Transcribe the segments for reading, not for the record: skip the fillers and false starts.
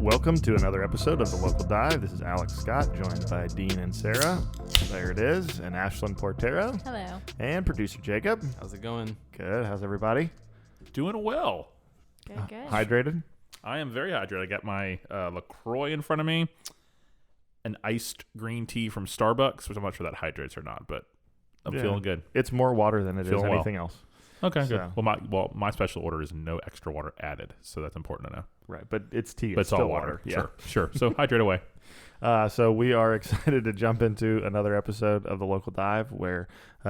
Welcome to another episode of The Local Dive. This is Alex Scott, joined by Dean and Sarah. There it is. And Ashlyn Portero. Hello. And producer Jacob. How's it going? Good. How's everybody? Doing well. Good. Hydrated? I am very hydrated. I got my LaCroix in front of me, an iced green tea from Starbucks, which I'm not sure that hydrates or not, but I'm feeling good. It's more water than it is Feeling anything else. Okay, So- good. My special order is no extra water added, so that's important to know. Right, but it's tea. But it's still all water. Yeah. Sure. So hydrate away. So we are excited to jump into another episode of The Local Dive, where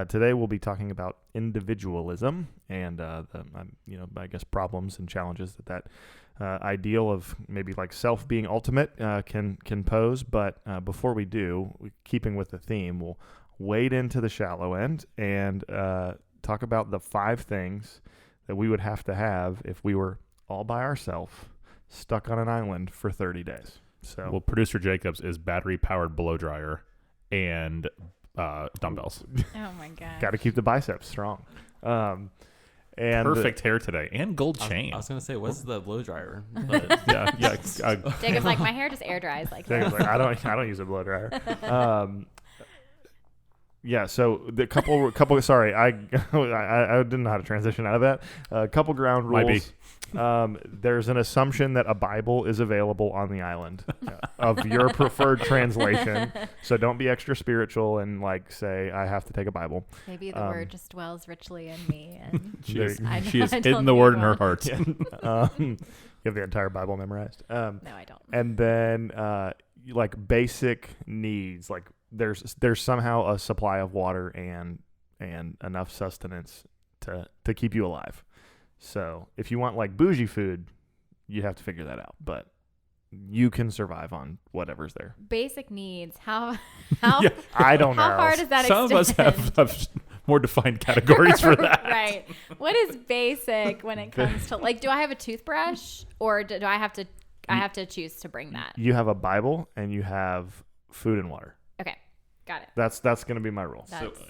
today we'll be talking about individualism and I guess problems and challenges that ideal of maybe like self being ultimate can pose. But before we do, keeping with the theme, we'll wade into the shallow end and talk about the 5 things that we would have to have if we were all by ourselves, stuck on an island for 30 days. So, Well, producer Jacobs is battery-powered blow dryer and dumbbells. Oh my god. got to keep the biceps strong. And Perfect hair today and gold chain. I was gonna say, what's the blow dryer? yeah. Jacob's like, my hair just air dries like Jacob's this. like, I don't use a blow dryer. Yeah, so the couple. Sorry, I didn't know how to transition out of that. A couple ground rules. There's an assumption that a Bible is available on the island of your preferred translation. So don't be extra spiritual and like say I have to take a Bible. Maybe the word just dwells richly in me. And She has I don't hidden the word in her think heart. You have the entire Bible memorized. no, I don't. And then like basic needs, like there's somehow a supply of water and enough sustenance to keep you alive. So if you want like bougie food, you have to figure that out. But you can survive on whatever's there. Basic needs. How Yeah, I don't know. how far does that Some of us extend? have more defined categories for that. Right. What is basic when it comes to like? Do I have a toothbrush or do I have to? I have to choose to bring that. You have a Bible and you have food and water. Okay, got it. That's going to be my rule.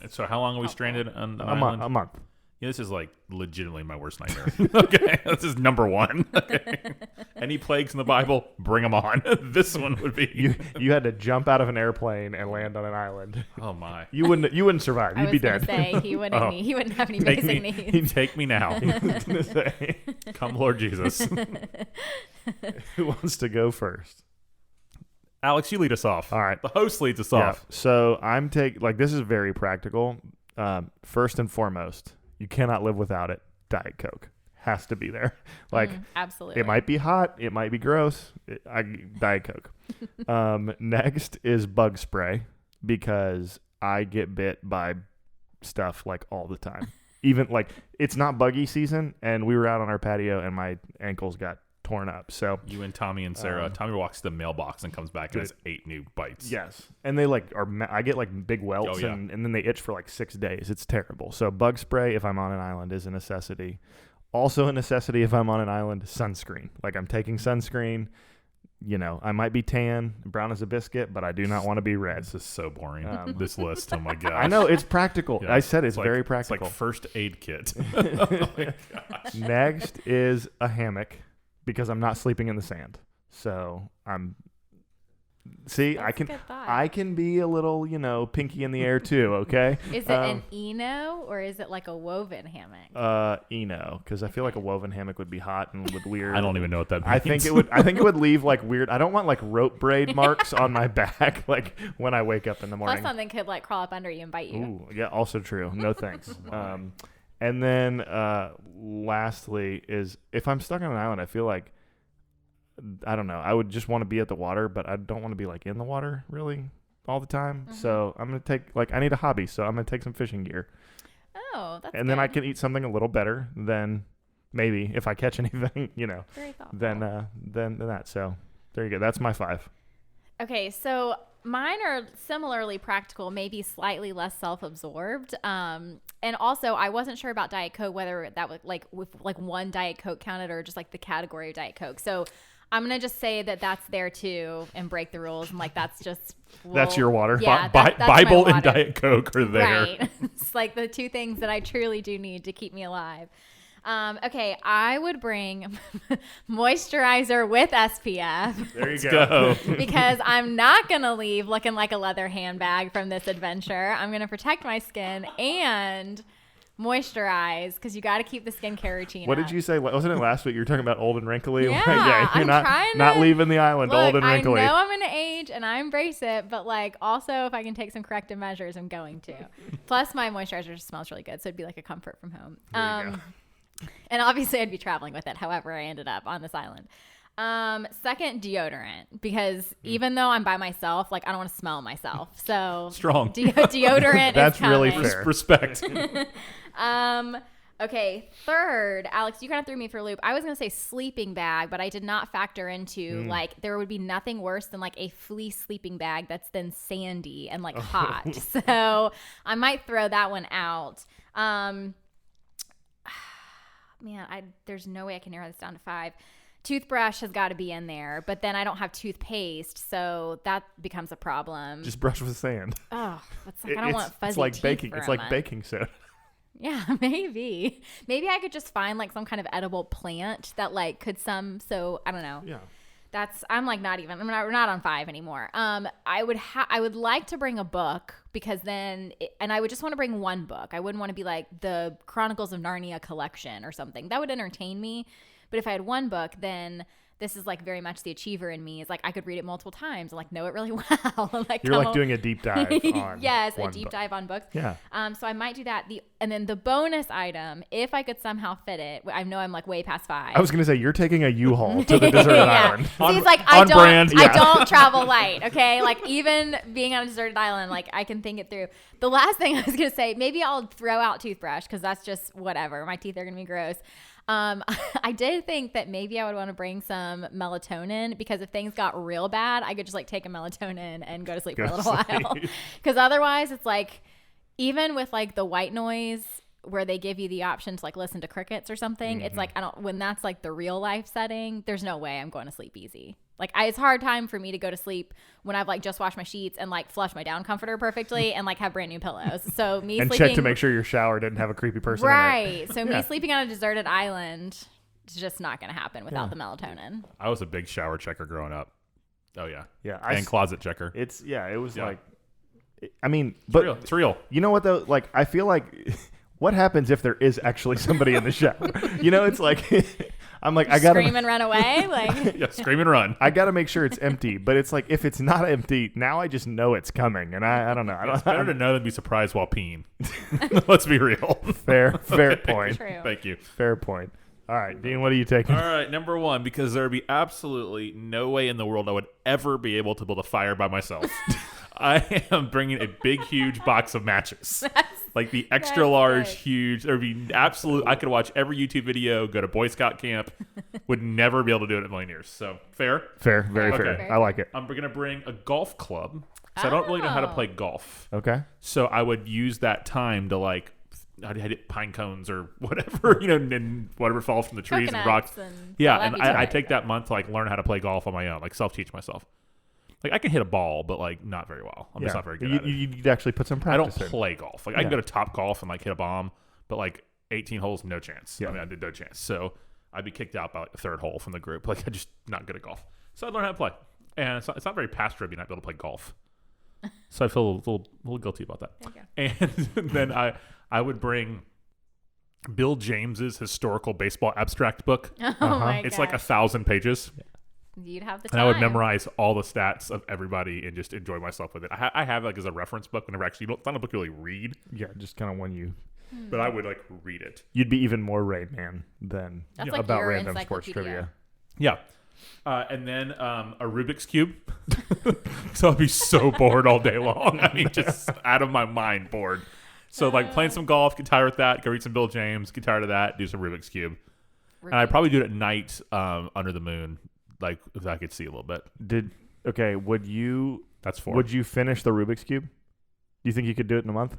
So how long are we helpful. stranded on the A island? month. Yeah, this is like legitimately my worst nightmare. Okay, this is number 1. Okay. Any plagues in the Bible, bring them on. This one would be You had to jump out of an airplane and land on an island. Oh my! You wouldn't survive. I You'd was be gonna dead. say he wouldn't. Oh. He wouldn't have any Take basic me, needs. take me now. I was gonna say, Come, Lord Jesus. who wants to go first? Alex, you lead us off. All right. The host leads us Yeah. off. So I'm this is very practical. First and foremost, you cannot live without it. Diet Coke has to be there. Like Absolutely. it might be hot, it might be gross. Diet Coke. Next is bug spray because I get bit by stuff like all the time. Even like it's not buggy season, and we were out on our patio and my ankles got torn up. So You and Tommy and Sarah. Tommy walks to the mailbox and comes back and has 8 new bites. yes, and they like I get like big welts Oh, yeah. and then they itch for like 6 days. It's terrible. So bug spray if I'm on an island is a necessity. Also a necessity if I'm on an island, sunscreen. Like I'm taking sunscreen. You know, I might be tan, brown as a biscuit, but I do not want to be red. This is so boring. This list. Oh my god. I know it's practical. Yeah. I said it's like- very It's practical. like first aid kit. Next is a hammock because I'm not sleeping in the sand. So That's I a good thought. I can be a little, pinky in the air too, okay? Is it an Eno or is it like a woven hammock? Because I feel like a woven hammock would be hot and would weird. I don't even know what that means. I think it would leave like weird. I don't want like rope braid marks on my back like when I wake up in the morning. Plus something could like crawl up under you and bite you. Ooh, yeah, also true. No thanks. And then lastly is if I'm stuck on an island, I feel like I don't know. I would just want to be at the water, but I don't want to be like in the water really all the time. Mm-hmm. So I'm gonna take I need a hobby, so I'm gonna take some fishing gear, Oh, that's and then I good. can eat something a little better than maybe if I catch anything, Very thoughtful. than that. So there you go. That's my 5. Okay, so mine are similarly practical, maybe slightly less self-absorbed. And also, I wasn't sure about Diet Coke, whether that would with one Diet Coke counted or just like the category of Diet Coke. So I'm gonna just say that that's there too and break the rules and that's just That's your water? Yeah, that's my Bible and water. Diet Coke are there. Right. It's like the 2 things that I truly do need to keep me alive. Okay, I would bring moisturizer with SPF. There you Go. Because I'm not going to leave looking like a leather handbag from this adventure. I'm going to protect my skin and moisturize because you got to keep the skincare routine What up. did you say? Wasn't it last week you were talking about old and wrinkly? Yeah, you're I'm not trying not to- leaving the island Look, old and wrinkly. I know I'm going to age and I embrace it, but like also if I can take some corrective measures, I'm going to. Plus my moisturizer just smells really good, so it'd be like a comfort from home. There you go. And obviously I'd be traveling with it. However, I ended up on this island. Second, deodorant, because even though I'm by myself, like I don't want to smell myself. So Strong. deodorant That's is coming. really fair. Respect. Okay. Third, Alex, you kind of threw me for a loop. I was going to say sleeping bag, but I did not factor into like there would be nothing worse than like a fleece sleeping bag that's then sandy and like hot. So I might throw that one out. Man, there's no way I can narrow this down to 5. Toothbrush has got to be in there, but then I don't have toothpaste, so that becomes a problem. Just brush with sand. Oh, it's like I don't want fuzzy It's like teeth baking. for It's a like month. baking soda. Yeah, maybe. Maybe I could just find like some kind of edible plant that like could so I don't know. Yeah. I'm like we're not on 5 anymore. I would like to bring a book because then and I would just want to bring one book. I wouldn't want to be like the Chronicles of Narnia collection or something. That would entertain me. But if I had one book, then this is like very much the achiever in me. Is like I could read it multiple times and like know it really well. Like You're like doing a deep dive on yes, one a deep book. dive on books. Yeah. So I might do that. And then the bonus item, if I could somehow fit it, I know I'm like way past 5. I was gonna say you're taking a U-Haul to the deserted island. See, it's like I on brand, I yeah. don't travel light. Okay, like even being on a deserted island, like I can think it through. The last thing I was gonna say, maybe I'll throw out toothbrush because that's just whatever. My teeth are gonna be gross. I did think that maybe I would want to bring some melatonin because if things got real bad, I could just like take a melatonin and go to sleep for a little while. Because otherwise, it's like even with like the white noise where they give you the option to like listen to crickets or something, it's like when that's like the real life setting, there's no way I'm going to sleep easy. Like it's a hard time for me to go to sleep when I've like just washed my sheets and like flushed my down comforter perfectly and like have brand new pillows. So me And sleeping check to make sure your shower didn't have a creepy person in right. So me Yeah. sleeping on a deserted island is just not going to happen without the melatonin. I was a big shower checker growing up. Oh yeah. it. Yeah. And closet checker. It was Yeah. like, I mean, but It's real. you know what though? Like, I feel like, what happens if there is actually somebody in the shower? You know, it's like, I'm like, I gotta Scream and run away. Like Yeah, scream and run. I gotta make sure it's empty. But it's like, if it's not empty, now I just know it's coming, and I don't know. I It's don't. better to know than be surprised while peeing. Let's be real. Fair point. true. Thank you. Fair point. All right, Dean, what are you taking? All right, number 1, because there would be absolutely no way in the world I would ever be able to build a fire by myself. I am bringing a big, huge box of matches. Like the extra that's large, good. huge. There would be absolute. I could watch every YouTube video, go to Boy Scout camp, would never be able to do it in a million years. So fair. Fair, very Okay. fair. Very I like it. I'm going to bring a golf club. So I don't really know how to play golf. Okay. So I would use that time to like, I'd hit pine cones or whatever, you know, and whatever falls from the trees and rocks. Coconuts and Yeah, that'd and be I good. take that month to like learn how to play golf on my own, like self-teach myself. Like I can hit a ball, but like not very well. I'm just not very good at it. You need to actually put some I don't practice in. play golf. Like I can Yeah. go to Top Golf and like hit a bomb, but like 18 holes, no chance. Yeah. I mean, I did no chance. So I'd be kicked out by like the 3rd hole from the group. Like I'm just not good at golf. So I learned how to play, and it's not very past driven not be able to play golf. So I feel a little guilty about that. There you And then I would bring Bill James's historical baseball abstract book. Oh my It's like gosh. 1,000 pages. You'd have the And time. I would memorize all the stats of everybody and just enjoy myself with it. I have like as a reference book whenever actually it's not a book you really read, Yeah, just kind of when you. but I would like read it. You'd be even more Rain Man than That's like about your random sports encyclopedia. trivia. Yeah. And then a Rubik's Cube. So I'd be so bored all day long. I mean, just out of my mind bored. So like playing some golf, get tired with that, go read some Bill James, get tired of that, do some Rubik's Cube. And I'd probably do it at night under the moon, like if I could see a little bit. Would you That's 4. would you finish the Rubik's Cube? Do you think you could do it in a month?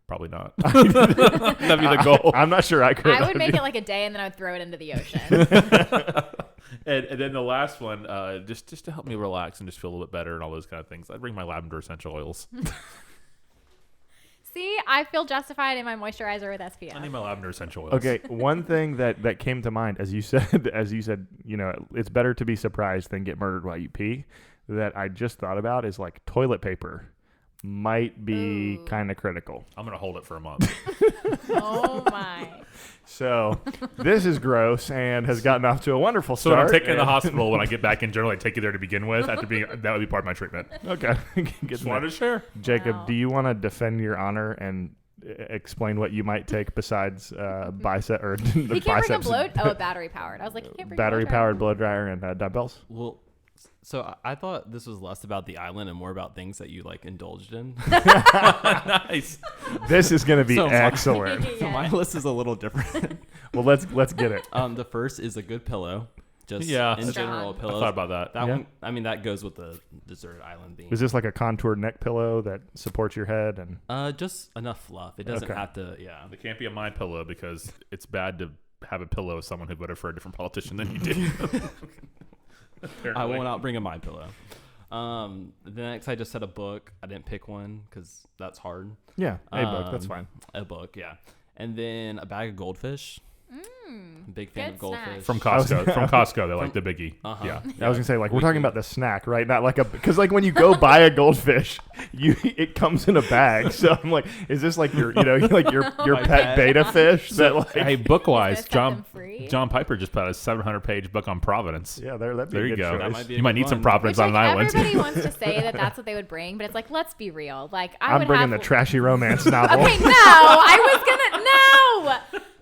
Probably not. That'd be the goal. I'm not sure I could. I would make it like a day and then I would throw it into the ocean. And then the last one, just to help me relax and just feel a little bit better and all those kind of things, I'd bring my lavender essential oils. See, I feel justified in my moisturizer with SPF. I need my lavender essential oils. Okay, one thing that came to mind as you said, it's better to be surprised than get murdered while you pee. That I just thought about is like toilet paper might be kind of critical. I'm gonna hold it for a month. Oh my. So this is gross and has gotten off to a wonderful So when start. I'm taken to the hospital, when I get back in, generally I take you there to begin with. That would be part of my treatment. Okay, Just wanted to share. Jacob, Wow. do you want to defend your honor and explain what you might take besides bicep or the He can't bring a biceps? battery powered. I was like, he can't bring Battery a blow dryer. powered blow dryer and dumbbells. Well, so I thought this was less about the island and more about things that you like indulged in. Nice. This is going to be So my- excellent. So my list is a little different. Well, let's get it. The first is a good pillow. Just Yeah, in I general, thought I pillows. thought about that. That Yeah. one, I mean, that goes with the desert island theme. Is this like a contoured neck pillow that supports your head? And Just enough fluff. It doesn't Okay. have to. Yeah. It can't be a my pillow because it's bad to have a pillow of someone who voted for a different politician than you did. I will not bring a my pillow. The next, I just said a book. I didn't pick one because that's hard. yeah, a book. That's Um, fine. A book, yeah. And then a bag of goldfish. Big fan Good of goldfish. snack. From Costco. From Costco, they're like the biggie. Uh-huh. Yeah. I was gonna say like we're talking about the snack, right? Not like because like when you go buy a goldfish, it comes in a bag. So I'm like, is this like your like your pet pet. beta fish that like? Hey, book wise, Is gonna set them free? John Piper just put out a 700-page book on Providence. Yeah, that'd be There a you good go. choice. That might be a You might good need some one. Providence Which, on like, an island. everybody wants to say that that's what they would bring, but it's like, let's be real. Like, I'm would bringing have, the trashy romance novel. Okay, no,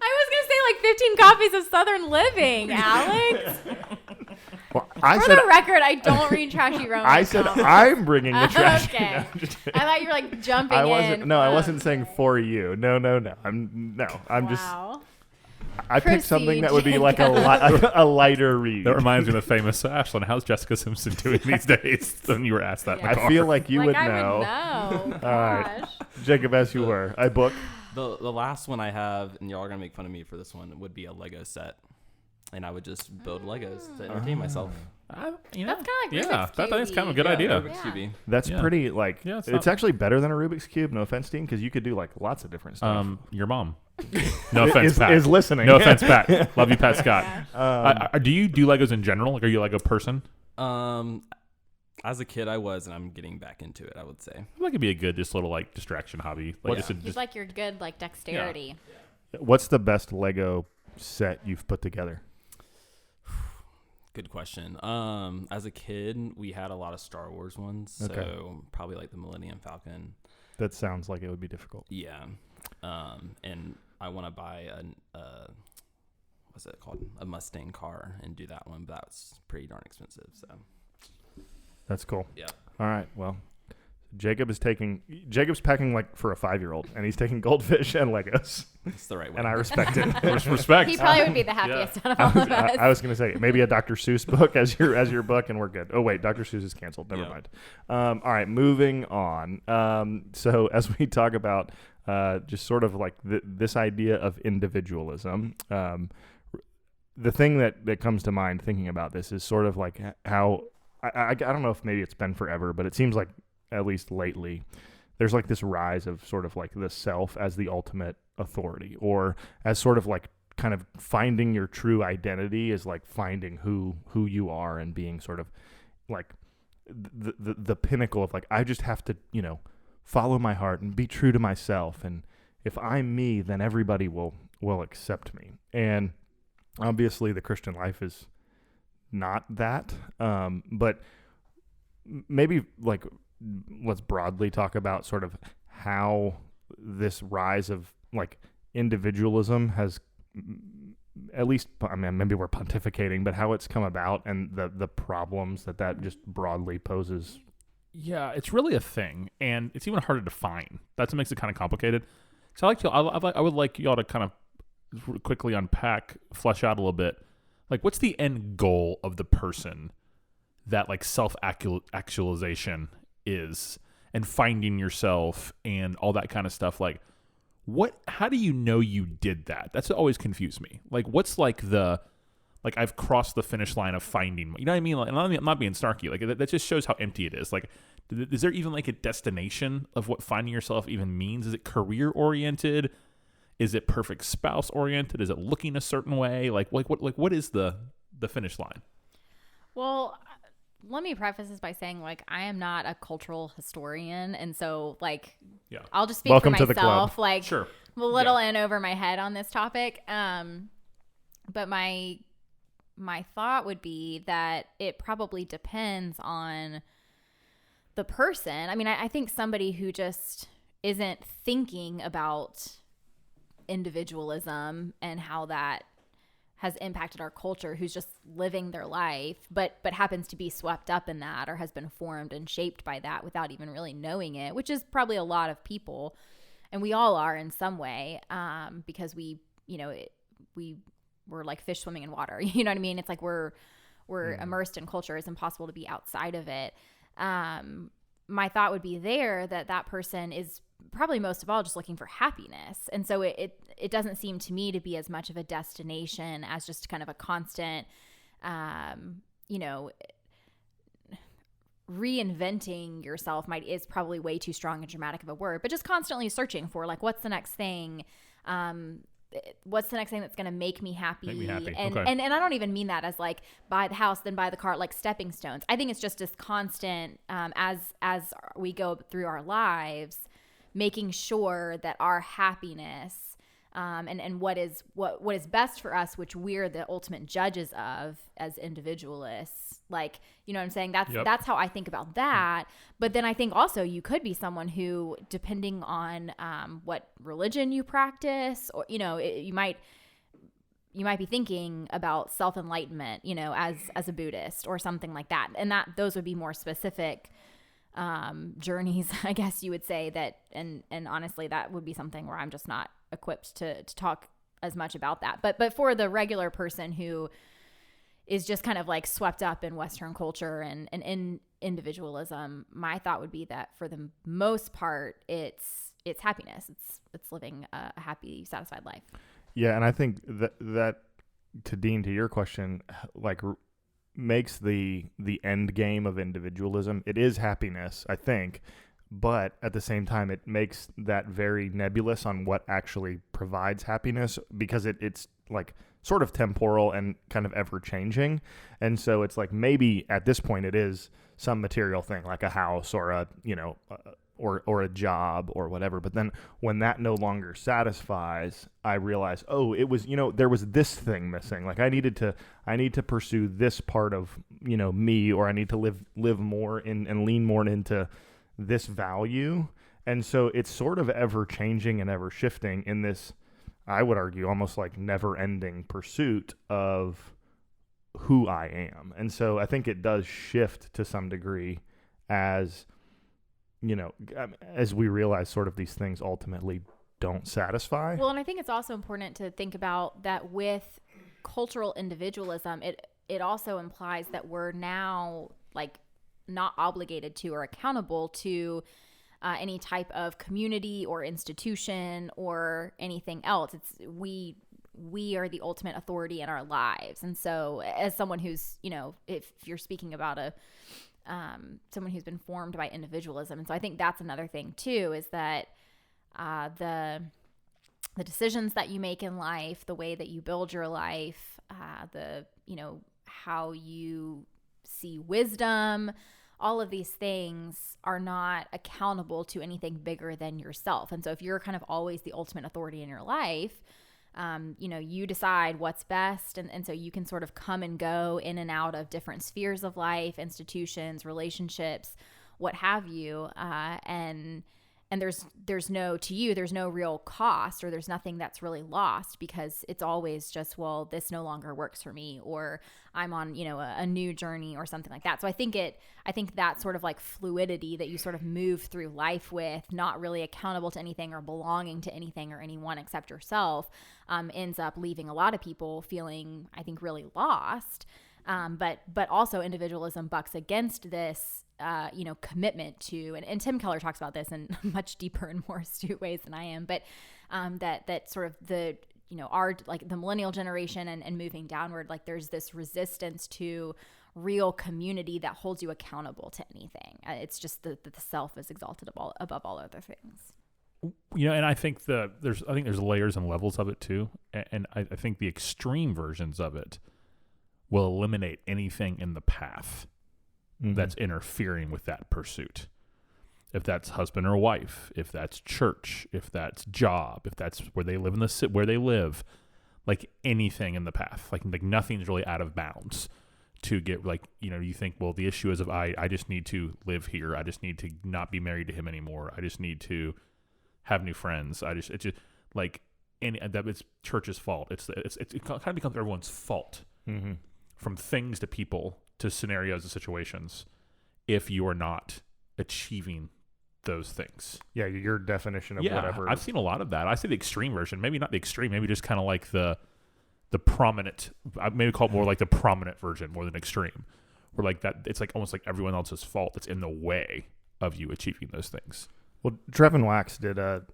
I was gonna say like 15 copies of Southern Living, Alex. Well, I For said the record, I don't read trashy romance. I said novels. I'm bringing the trashy. Okay. No, I'm just kidding. I thought you were like jumping I wasn't. in. No, I wasn't saying for you. No. I'm just. Wow. I picked something that would be like Jacob. a lighter read. That reminds me of the famous Ashlyn. How's Jessica Simpson doing these days? When you were asked that in the Yeah. car. I feel like you like would I know. would know. All right. Gosh. Jacob, as you were, a book. The last one I have, and y'all are gonna make fun of me for this one, would be a Lego set, and I would just build Legos to entertain myself. That's kind of like yeah, Rubik's that is kind of a Cube-y. good idea. Rubik's Yeah. Cube-y. That's Yeah. pretty like. Yeah, it's it's not- actually better than a Rubik's cube. No offense, Dean, because you could do like lots of different stuff. Your mom. No offense, Pat. is listening. No offense, Pat. Love you, Pat Scott. Yeah. Do you do Legos in general? Like, are you like a person? As a kid, I was, and I'm getting back into it. I would say. I feel like it'd be a good, just little like distraction hobby. Like, Well, just, to- He's just like your good like dexterity. What's the best Lego set you've put together? Good question. As a kid, we had a lot of Star Wars ones, Okay. so probably like the Millennium Falcon. That sounds like it would be difficult. Yeah. And I want to buy what's it called? A Mustang car and do that one, but that's pretty darn expensive. So That's cool. yeah. All right. Well, Jacob's packing like for a 5-year-old, and he's taking goldfish and Legos, It's the right way. and I respect it. respect. He probably would be the happiest out of all of us. I was going to say maybe a Dr. Seuss book as your book, and we're good. Oh wait, Dr. Seuss is canceled. Never Yeah. mind. All right, moving on. So as we talk about just sort of like this idea of individualism, the thing that comes to mind thinking about this is sort of like how I don't know if maybe it's been forever, but it seems like at least lately there's like this rise of sort of like the self as the ultimate authority, or as sort of like kind of finding your true identity is like finding who you are and being sort of like the pinnacle of like, I just have to, follow my heart and be true to myself. And if I'm me, then everybody will accept me. And obviously the Christian life is not that. But maybe like, let's broadly talk about sort of how this rise of like individualism has, at least, I mean, maybe we're pontificating, but how it's come about and the problems that just broadly poses. Yeah, it's really a thing, and it's even harder to define. That's what makes it kind of complicated. So I would like y'all to kind of quickly unpack, flesh out a little bit. Like, what's the end goal of the person that like self-actualization is, and finding yourself and all that kind of stuff? Like, how do you know you did that? That's what always confused me. Like, what's like I've crossed the finish line of finding, you know what I mean? Like, I'm not being snarky. Like, that just shows how empty it is. Like, Is there even like a destination of what finding yourself even means? Is it career oriented? Is it perfect spouse oriented? Is it looking a certain way? Like what is the finish line? Well, let me preface this by saying, like, I am not a cultural historian, and so, like, I'll just speak Welcome for to the myself. club. Like, Sure. I'm a little in over my head on this topic. But my thought would be that it probably depends on the person. I mean, I think somebody who just isn't thinking about individualism and how that has impacted our culture, who's just living their life, but happens to be swept up in that or has been formed and shaped by that without even really knowing it, which is probably a lot of people. And we all are in some way, because we're like fish swimming in water. You know what I mean? It's like we're immersed in culture. It's impossible to be outside of it. My thought would be that person is probably most of all just looking for happiness. And so it doesn't seem to me to be as much of a destination as just kind of a constant, reinventing yourself is probably way too strong and dramatic of a word, but just constantly searching for, like, what's the next thing? What's the next thing that's going to make me happy? And, okay. and I don't even mean that as like buy the house, then buy the car, like stepping stones. I think it's just this constant, as we go through our lives, making sure that our happiness, and what is best for us, which we're the ultimate judges of as individualists. Like, you know what I'm saying? That's how I think about that. But then I think also you could be someone who, depending on what religion you practice, or you might be thinking about self-enlightenment, as a Buddhist or something like that, and those would be more specific journeys, I guess you would say that. And honestly, that would be something where I'm just not equipped to talk as much about that. But for the regular person who is just kind of like swept up in Western culture and in individualism, my thought would be that for the most part, it's happiness. It's living a happy, satisfied life. Yeah, and I think that to Dean, to your question, like makes the end game of individualism. It is happiness, I think, but at the same time, it makes that very nebulous on what actually provides happiness, because it's like sort of temporal and kind of ever changing. And so it's like maybe at this point it is some material thing like a house or or a job or whatever. But then when that no longer satisfies, I realize, it was, there was this thing missing. Like I need to pursue this part of, me, or I need to live more in and lean more into this value. And so it's sort of ever changing and ever shifting in this, I would argue, almost like never ending pursuit of who I am. And so I think it does shift to some degree as we realize sort of these things ultimately don't satisfy. Well, and I think it's also important to think about that with cultural individualism, it also implies that we're now like not obligated to or accountable to any type of community or institution or anything else. It's we are the ultimate authority in our lives. And so as someone who's, if you're speaking about someone who's been formed by individualism. And so I think that's another thing too, is that the decisions that you make in life, the way that you build your life, how you see wisdom, all of these things are not accountable to anything bigger than yourself. And so if you're kind of always the ultimate authority in your life, you decide what's best. And so you can sort of come and go in and out of different spheres of life, institutions, relationships, what have you. And there's no real cost, or there's nothing that's really lost, because it's always just, well, this no longer works for me, or I'm on, a new journey or something like that. So I think that sort of like fluidity that you sort of move through life with, not really accountable to anything or belonging to anything or anyone except yourself, ends up leaving a lot of people feeling, I think, really lost. But also individualism bucks against this, commitment to, and Tim Keller talks about this in much deeper and more astute ways than I am, but that sort of the, our, like the millennial generation and moving downward, like there's this resistance to real community that holds you accountable to anything. It's just that the self is exalted above all other things. And I think there's layers and levels of it too, and I think the extreme versions of it will eliminate anything in the path that's interfering with that pursuit. If that's husband or wife, if that's church, if that's job, if that's where they live where they live, like anything in the path, like nothing's really out of bounds to get you think, well, the issue is if I just need to live here, I just need to not be married to him anymore, I just need to have new friends, it's just like that it's church's fault. It kind of becomes everyone's fault, from things to people to scenarios and situations, if you are not achieving those things. Yeah, your definition of whatever. I've seen a lot of that. I say the extreme version, maybe not the extreme, maybe just kind of like the prominent, I maybe call it more like the prominent version more than extreme, where like that it's like almost like everyone else's fault that's in the way of you achieving those things. Well, Trevin Wax did a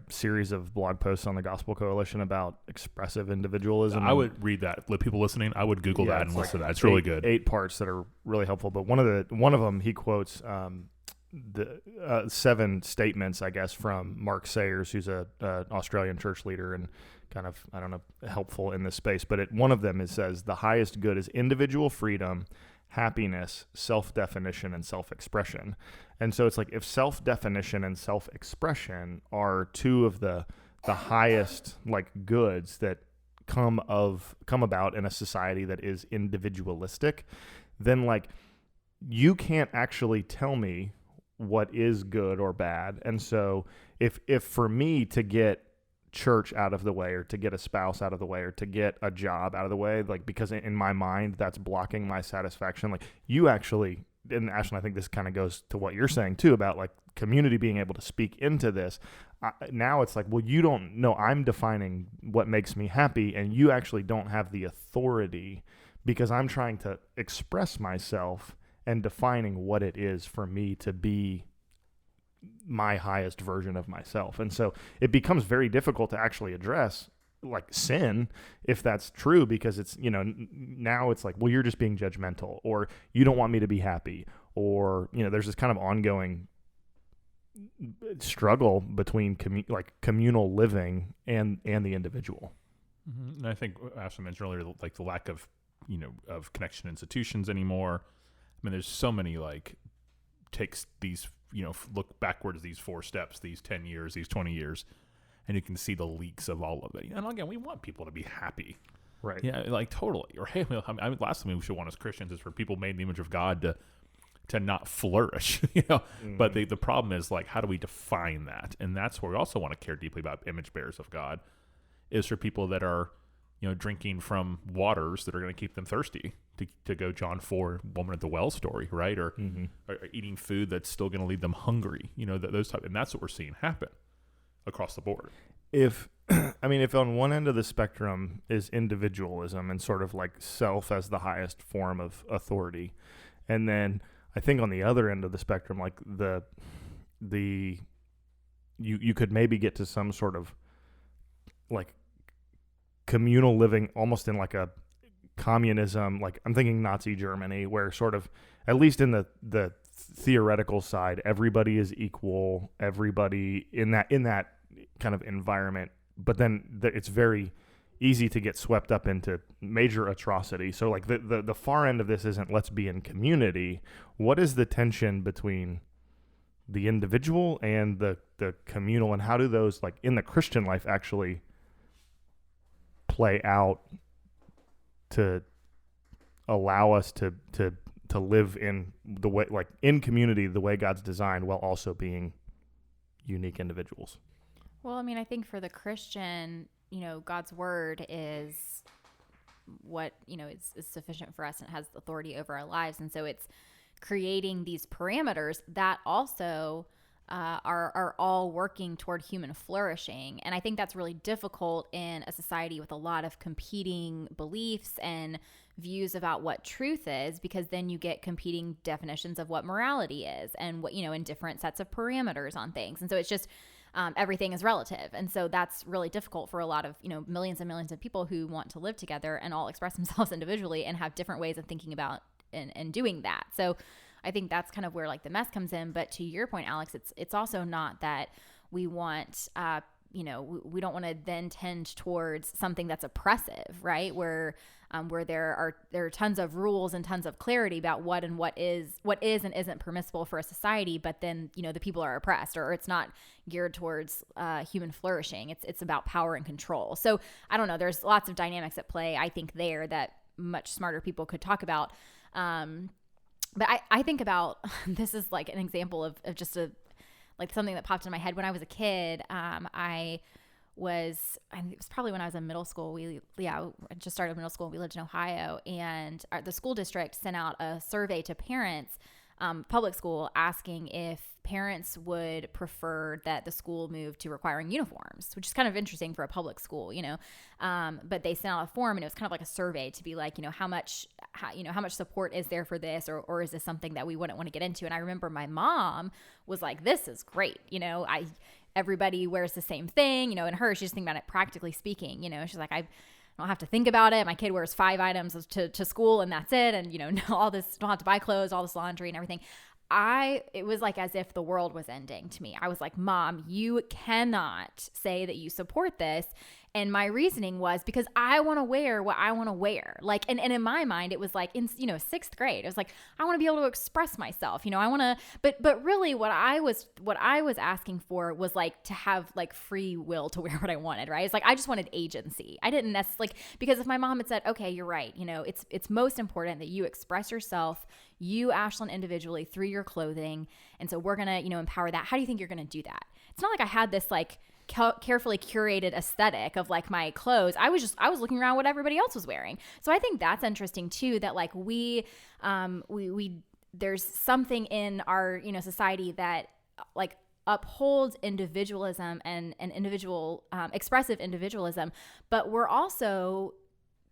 series of blog posts on the Gospel Coalition about expressive individualism. I would read that. People listening, I would Google that and listen to that. It's really good. 8 parts that are really helpful. But one of them he quotes the 7 statements, I guess, from Mark Sayers, who's a Australian church leader and kind of, I don't know, helpful in this space. But one of them says the highest good is individual freedom, happiness, self-definition, and self-expression. And so it's like if self-definition and self-expression are 2 of the highest like goods that come about in a society that is individualistic, then like you can't actually tell me what is good or bad. And so if for me to get church out of the way, or to get a spouse out of the way, or to get a job out of the way, like because in my mind that's blocking my satisfaction, like you actually, and Ashlyn, I think this kind of goes to what you're saying too about like community being able to speak into this. Now it's like, well, you don't know, I'm defining what makes me happy, and you actually don't have the authority because I'm trying to express myself and defining what it is for me to be my highest version of myself. And so it becomes very difficult to actually address like sin if that's true, because it's, now it's like, well, you're just being judgmental, or you don't want me to be happy, or, there's this kind of ongoing struggle between communal living and the individual. And I think Ashley mentioned earlier, like the lack of, of connection institutions anymore. I mean, there's so many takes these, look backwards, these 4 steps, these 10 years, these 20 years, and you can see the leaks of all of it. And again, we want people to be happy. Right. Yeah, like totally. Or hey, last thing we should want as Christians is for people made in the image of God to not flourish, But the problem is like, how do we define that? And that's where we also want to care deeply about image bearers of God, is for people that are, drinking from waters that are going to keep them thirsty, to go John 4, woman at the well story, right? Or, or eating food that's still going to leave them hungry, those type. And that's what we're seeing happen across the board. If on one end of the spectrum is individualism and sort of like self as the highest form of authority, and then I think on the other end of the spectrum, like you could maybe get to some sort of like communal living, almost in like a communism, like I'm thinking Nazi Germany, where sort of, at least in the theoretical side, everybody is equal, everybody in that kind of environment, but then it's very easy to get swept up into major atrocity. So like the far end of this isn't let's be in community. What is the tension between the individual and the communal, and how do those, like in the Christian life, actually play out to allow us to live in the way, like in community, the way God's designed, while also being unique individuals? Well, I think for the Christian, God's word is what, is sufficient for us and has authority over our lives. And so it's creating these parameters that also are all working toward human flourishing. And I think that's really difficult in a society with a lot of competing beliefs and views about what truth is, because then you get competing definitions of what morality is and what, and different sets of parameters on things. And so it's just, everything is relative. And so that's really difficult for a lot of, millions and millions of people who want to live together and all express themselves individually and have different ways of thinking about in doing that. So I think that's kind of where like the mess comes in. But to your point, Alex, it's also not that we want, we don't want to then tend towards something that's oppressive, right? Where there are tons of rules and tons of clarity about what is and isn't permissible for a society, but then, the people are oppressed, or it's not geared towards human flourishing. It's about power and control. So I don't know, there's lots of dynamics at play, I think, there that much smarter people could talk about. But I think about, this is like an example of just like something that popped in my head when I was a kid. It was probably when I was in middle school. I just started middle school. We lived in Ohio, and the school district sent out a survey to parents, public school, asking if parents would prefer that the school move to requiring uniforms, which is kind of interesting for a public school, but they sent out a form, and it was kind of like a survey to be like, how much support is there for this, or is this something that we wouldn't want to get into? And I remember my mom was like, this is great. Everybody wears the same thing, and her, she's just thinking about it practically speaking, she's like, I don't have to think about it. My kid wears 5 items to school, and that's it. And, all this, don't have to buy clothes, all this laundry and everything. It was like as if the world was ending to me. I was like, Mom, you cannot say that you support this. And my reasoning was because I want to wear what I want to wear. Like, and in my mind, it was like in, 6th grade, it was like, I want to be able to express myself, I want to, but really what I was asking for was like to have like free will to wear what I wanted, right? It's like, I just wanted agency. I didn't necessarily, because if my mom had said, okay, you're right. It's most important that you express yourself, you, Ashlyn, individually through your clothing. And so we're going to, empower that. How do you think you're going to do that? It's not like I had this like carefully curated aesthetic of like my clothes. I was looking around what everybody else was wearing. So I think that's interesting too, that like we there's something in our, society that like upholds individualism and individual, expressive individualism, but we're also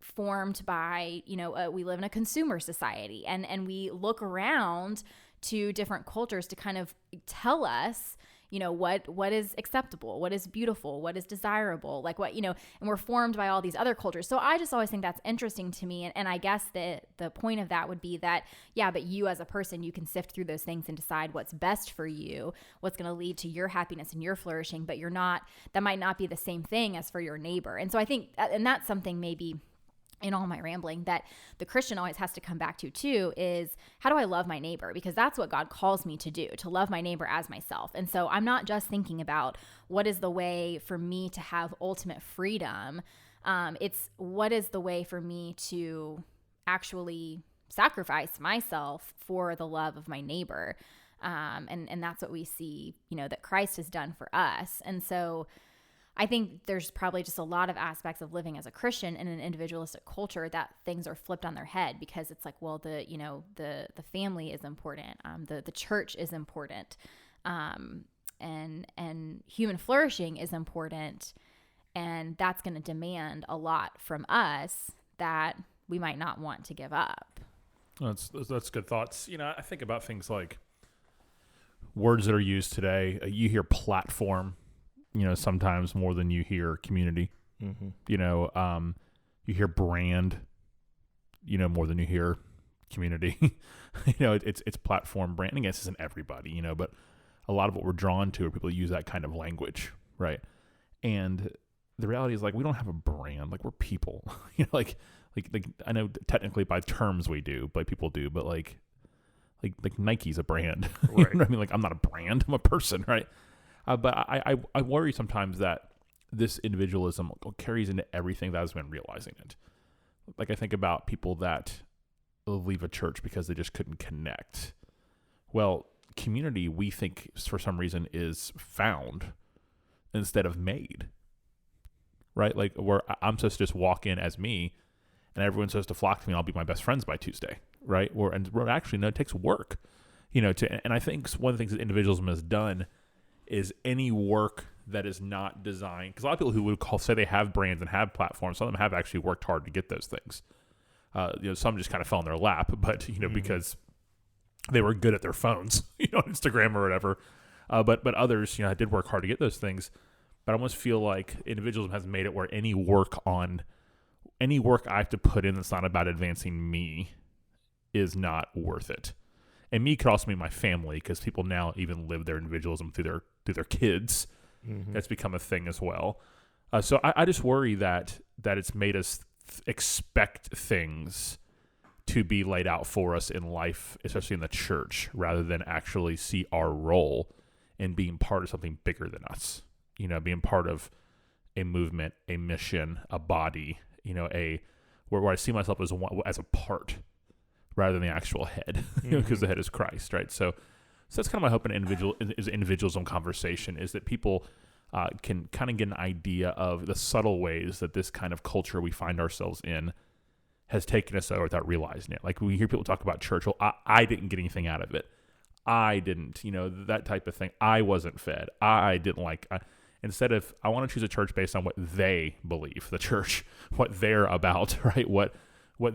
formed by, we live in a consumer society, and we look around to different cultures to kind of tell us, what is acceptable, what is beautiful, what is desirable, like what, and we're formed by all these other cultures. So I just always think that's interesting to me. And I guess the point of that would be that, yeah, but you as a person, you can sift through those things and decide what's best for you, what's going to lead to your happiness and your flourishing, but that might not be the same thing as for your neighbor. And so I think, and that's something maybe in all my rambling that the Christian always has to come back to too, is how do I love my neighbor? Because that's what God calls me to do, to love my neighbor as myself. And so I'm not just thinking about what is the way for me to have ultimate freedom. It's what is the way for me to actually sacrifice myself for the love of my neighbor. And that's what we see, that Christ has done for us. And so I think there's probably just a lot of aspects of living as a Christian in an individualistic culture that things are flipped on their head, because it's like, well, the family is important. The church is important. And human flourishing is important. And that's going to demand a lot from us that we might not want to give up. That's good thoughts. I think about things like words that are used today. You hear platform, sometimes more than you hear community. Mm-hmm. You hear brand, more than you hear community. It's platform branding. It isn't everybody, but a lot of what we're drawn to are people who use that kind of language, right? And the reality is, like, we don't have a brand. Like, we're people. Like I know technically by terms we do, but people do, but like Nike's a brand. Right. You know what I mean? Like, I'm not a brand. I'm a person, right? But I worry sometimes that this individualism carries into everything that has been realizing it. Like, I think about people that leave a church because they just couldn't connect. Well, community, we think for some reason, is found instead of made, right? Like, where I'm supposed to just walk in as me, and everyone's supposed to flock to me, and I'll be my best friends by Tuesday, right? And actually, no, it takes work, and I think one of the things that individualism has done is any work that is not designed, because a lot of people who would say they have brands and have platforms, some of them have actually worked hard to get those things. Some just kind of fell in their lap, but mm-hmm. because they were good at their phones, on Instagram or whatever. But others, did work hard to get those things. But I almost feel like individualism has made it where any work I have to put in that's not about advancing me is not worth it. And me could also mean my family, because people now even live their individualism through their kids. Mm-hmm. That's become a thing as well. So I just worry that it's made us expect things to be laid out for us in life, especially in the church, rather than actually see our role in being part of something bigger than us. Being part of a movement, a mission, a body. Where I see myself as a part rather than the actual head, because the head is Christ, right? So that's kind of my hope in individualism conversation, is that people can kind of get an idea of the subtle ways that this kind of culture we find ourselves in has taken us over without realizing it. Like, when you hear people talk about church, well, I didn't get anything out of it. I didn't, that type of thing. I wasn't fed. I didn't like. Instead of, I want to choose a church based on what they believe, the church, what they're about, right? What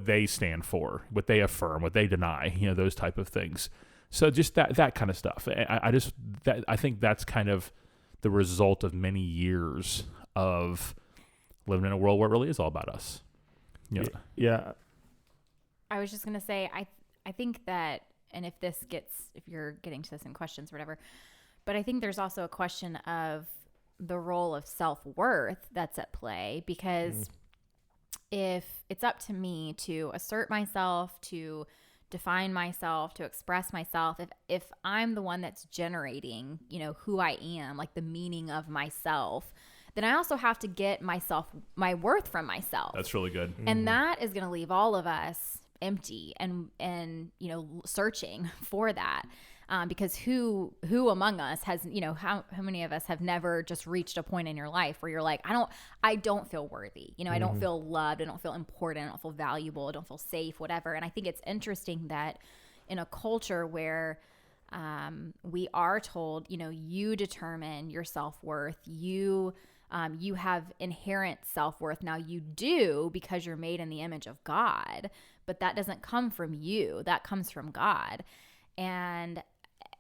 they stand for, what they affirm, what they deny, those type of things. So just that kind of stuff. I think that's kind of the result of many years of living in a world where it really is all about us. Yeah. I was just going to say, I think that, and if you're getting to this in questions or whatever, but I think there's also a question of the role of self-worth that's at play, because if it's up to me to assert myself, to define myself, to express myself, if I'm the one that's generating, who I am, like the meaning of myself, then I also have to get my worth from myself. That's really good. And that is going to leave all of us empty and searching for that. Because who among us has, how many of us have never just reached a point in your life where you're like, I don't feel worthy. I don't feel loved. I don't feel important. I don't feel valuable. I don't feel safe, whatever. And I think it's interesting that in a culture where we are told, you determine your self-worth, you have inherent self-worth. Now you do, because you're made in the image of God, but that doesn't come from you. That comes from God. And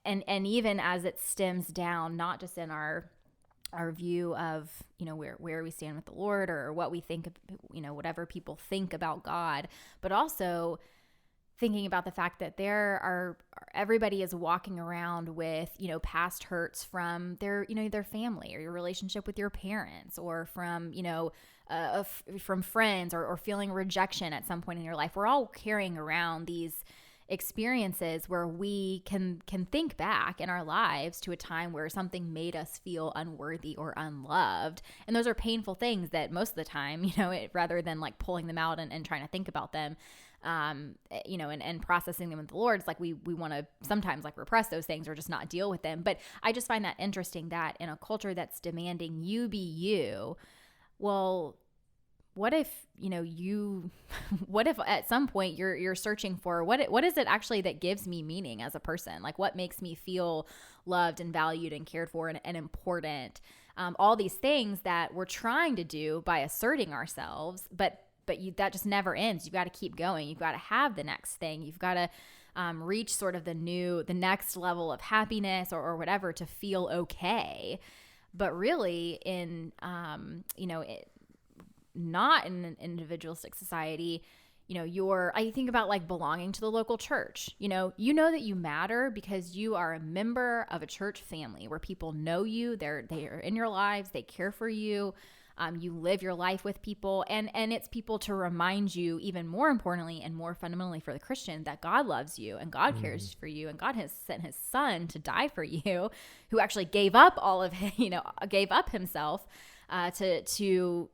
even as it stems down, not just in our view of, where we stand with the Lord or what we think of, whatever people think about God, but also thinking about the fact that everybody is walking around with, past hurts from their family or your relationship with your parents, or from, from friends, or feeling rejection at some point in your life. We're all carrying around these experiences where we can think back in our lives to a time where something made us feel unworthy or unloved. And those are painful things that most of the time, rather than like pulling them out and trying to think about them, and processing them with the Lord, it's like we want to sometimes like repress those things or just not deal with them. But I just find that interesting that in a culture that's demanding you be you, well, what if, what if at some point you're searching for what is it actually that gives me meaning as a person? Like, what makes me feel loved and valued and cared for and important? All these things that we're trying to do by asserting ourselves, but that just never ends. You've got to keep going. You've got to have the next thing. You've got to reach sort of the next level of happiness or whatever to feel okay. But really not in an individualistic society, I think about like belonging to the local church. You know that you matter because you are a member of a church family where people know you, they are in your lives, they care for you. You live your life with people, and it's people to remind you, even more importantly and more fundamentally for the Christian, that God loves you and God cares for you, and God has sent his son to die for you, who actually gave up gave up himself to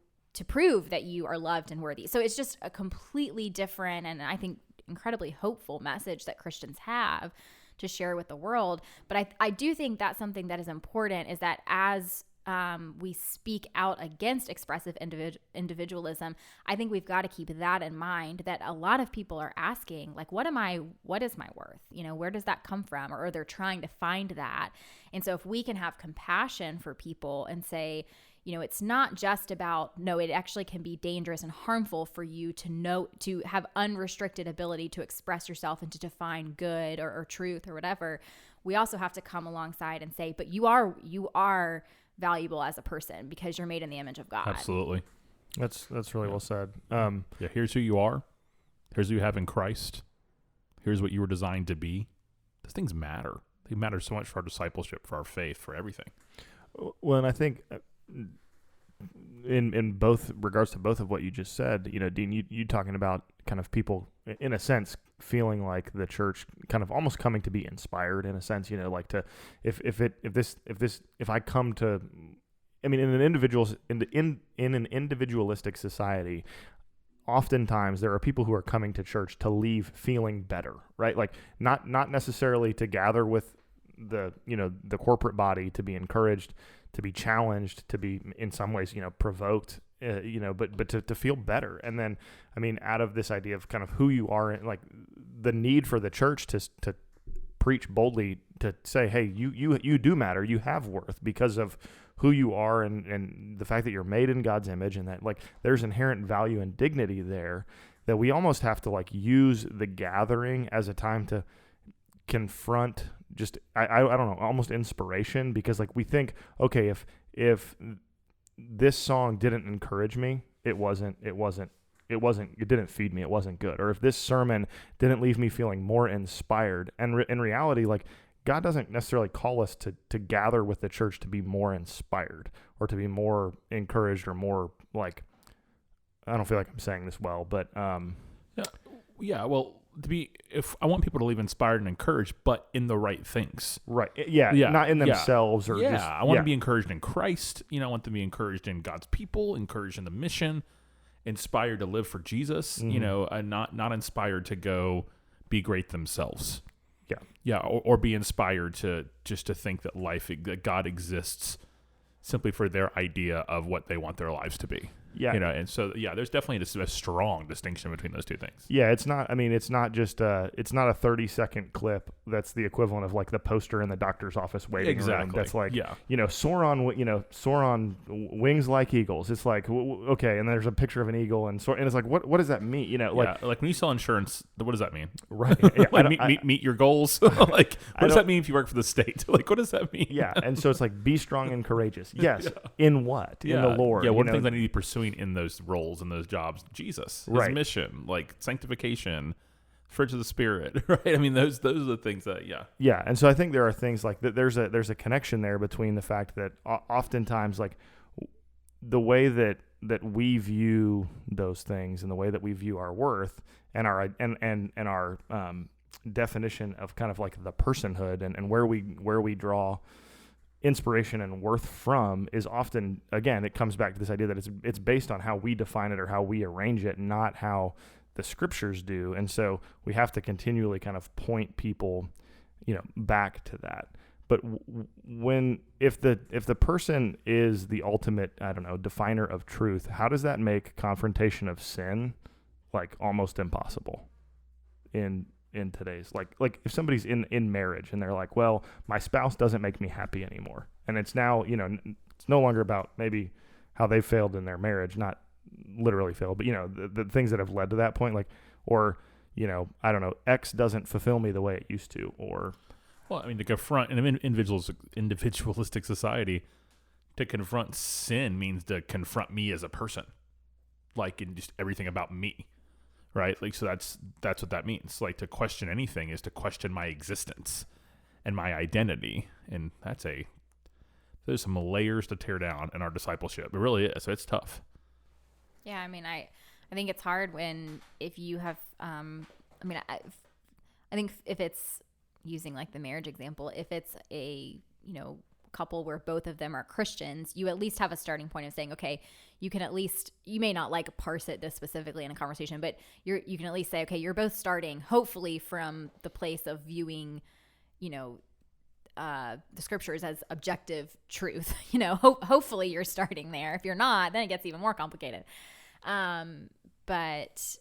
prove that you are loved and worthy. So it's just a completely different and I think incredibly hopeful message that Christians have to share with the world. But I do think that's something that is important, is that as we speak out against expressive individualism, I think we've got to keep that in mind, that a lot of people are asking, like, what is my worth? Where does that come from? Or they're trying to find that. And so if we can have compassion for people and say, it's not just about, no, it actually can be dangerous and harmful for you to have unrestricted ability to express yourself and to define good or truth or whatever. We also have to come alongside and say, but you are valuable as a person because you're made in the image of God. Absolutely. That's really well said. Here's who you are. Here's who you have in Christ. Here's what you were designed to be. Those things matter. They matter so much for our discipleship, for our faith, for everything. Well, and I think in both regards to both of what you just said, Dean, you talking about kind of people in a sense feeling like the church kind of almost coming to be inspired in a sense, like to if I come to, I mean, in an individualistic society, oftentimes there are people who are coming to church to leave feeling better, right? Like not necessarily to gather with the corporate body, to be encouraged, to be challenged, to be in some ways, provoked, but to feel better. And then, I mean, out of this idea of kind of who you are, and like the need for the church to preach boldly, to say, hey, you do matter, you have worth because of who you are and the fact that you're made in God's image, and that like there's inherent value and dignity there, that we almost have to like use the gathering as a time to confront just I don't know, almost inspiration, because like we think, okay, if this song didn't encourage me, it didn't feed me, it wasn't good. Or if this sermon didn't leave me feeling more inspired, and in reality, like God doesn't necessarily call us to gather with the church to be more inspired or to be more encouraged or more like, I don't feel like I'm saying this well, but well, if I want people to leave inspired and encouraged, but in the right things. Right. Yeah. Not in themselves or just. I want to be encouraged in Christ. I want them to be encouraged in God's people, encouraged in the mission, inspired to live for Jesus, and not inspired to go be great themselves. Yeah. Yeah. Or be inspired to think that God exists simply for their idea of what they want their lives to be. Yeah. And so, there's definitely a strong distinction between those two things. Yeah. It's not just it's not a 30-second clip that's the equivalent of like the poster in the doctor's office waiting room. That's like, soar on wings like eagles. It's like, okay. And there's a picture of an eagle and it's like, what does that mean? Like when you sell insurance, what does that mean? Right. Like meet your goals. Like, what does that mean if you work for the state? Like, what does that mean? Yeah. And so it's like, be strong and courageous. Yes. In what? In the Lord. Yeah. What are things I need to be pursuing in those roles and those jobs? Jesus, his mission, like sanctification, fruits of the Spirit, right? I mean, those are the things that, yeah. And so I think there are things like that. There's a connection there between the fact that oftentimes, like the way that we view those things and the way that we view our worth and our definition of kind of like the personhood and where we draw inspiration and worth from is often, again, it comes back to this idea that it's based on how we define it or how we arrange it, not how the scriptures do. And so we have to continually kind of point people, back to that. But if the person is the ultimate, I don't know, definer of truth, how does that make confrontation of sin like almost impossible in today's like if somebody's in marriage and they're like, well, my spouse doesn't make me happy anymore, and it's now it's no longer about maybe how they failed in their marriage, not literally failed, but the things that have led to that point, like, or I don't know, X doesn't fulfill me the way it used to, or well, I mean, to confront in an individualistic society, to confront sin means to confront me as a person, like in just everything about me. Right, like, so that's what that means. Like, to question anything is to question my existence and my identity, and there's some layers to tear down in our discipleship. It really is. So it's tough. Yeah, I mean, I think it's hard if you have. I think if it's using like the marriage example, if it's a couple where both of them are Christians, you at least have a starting point of saying, okay, you may not like parse it this specifically in a conversation, but you can at least say, okay, you're both starting hopefully from the place of viewing, the scriptures as objective truth. Hopefully you're starting there. If you're not, then it gets even more complicated. But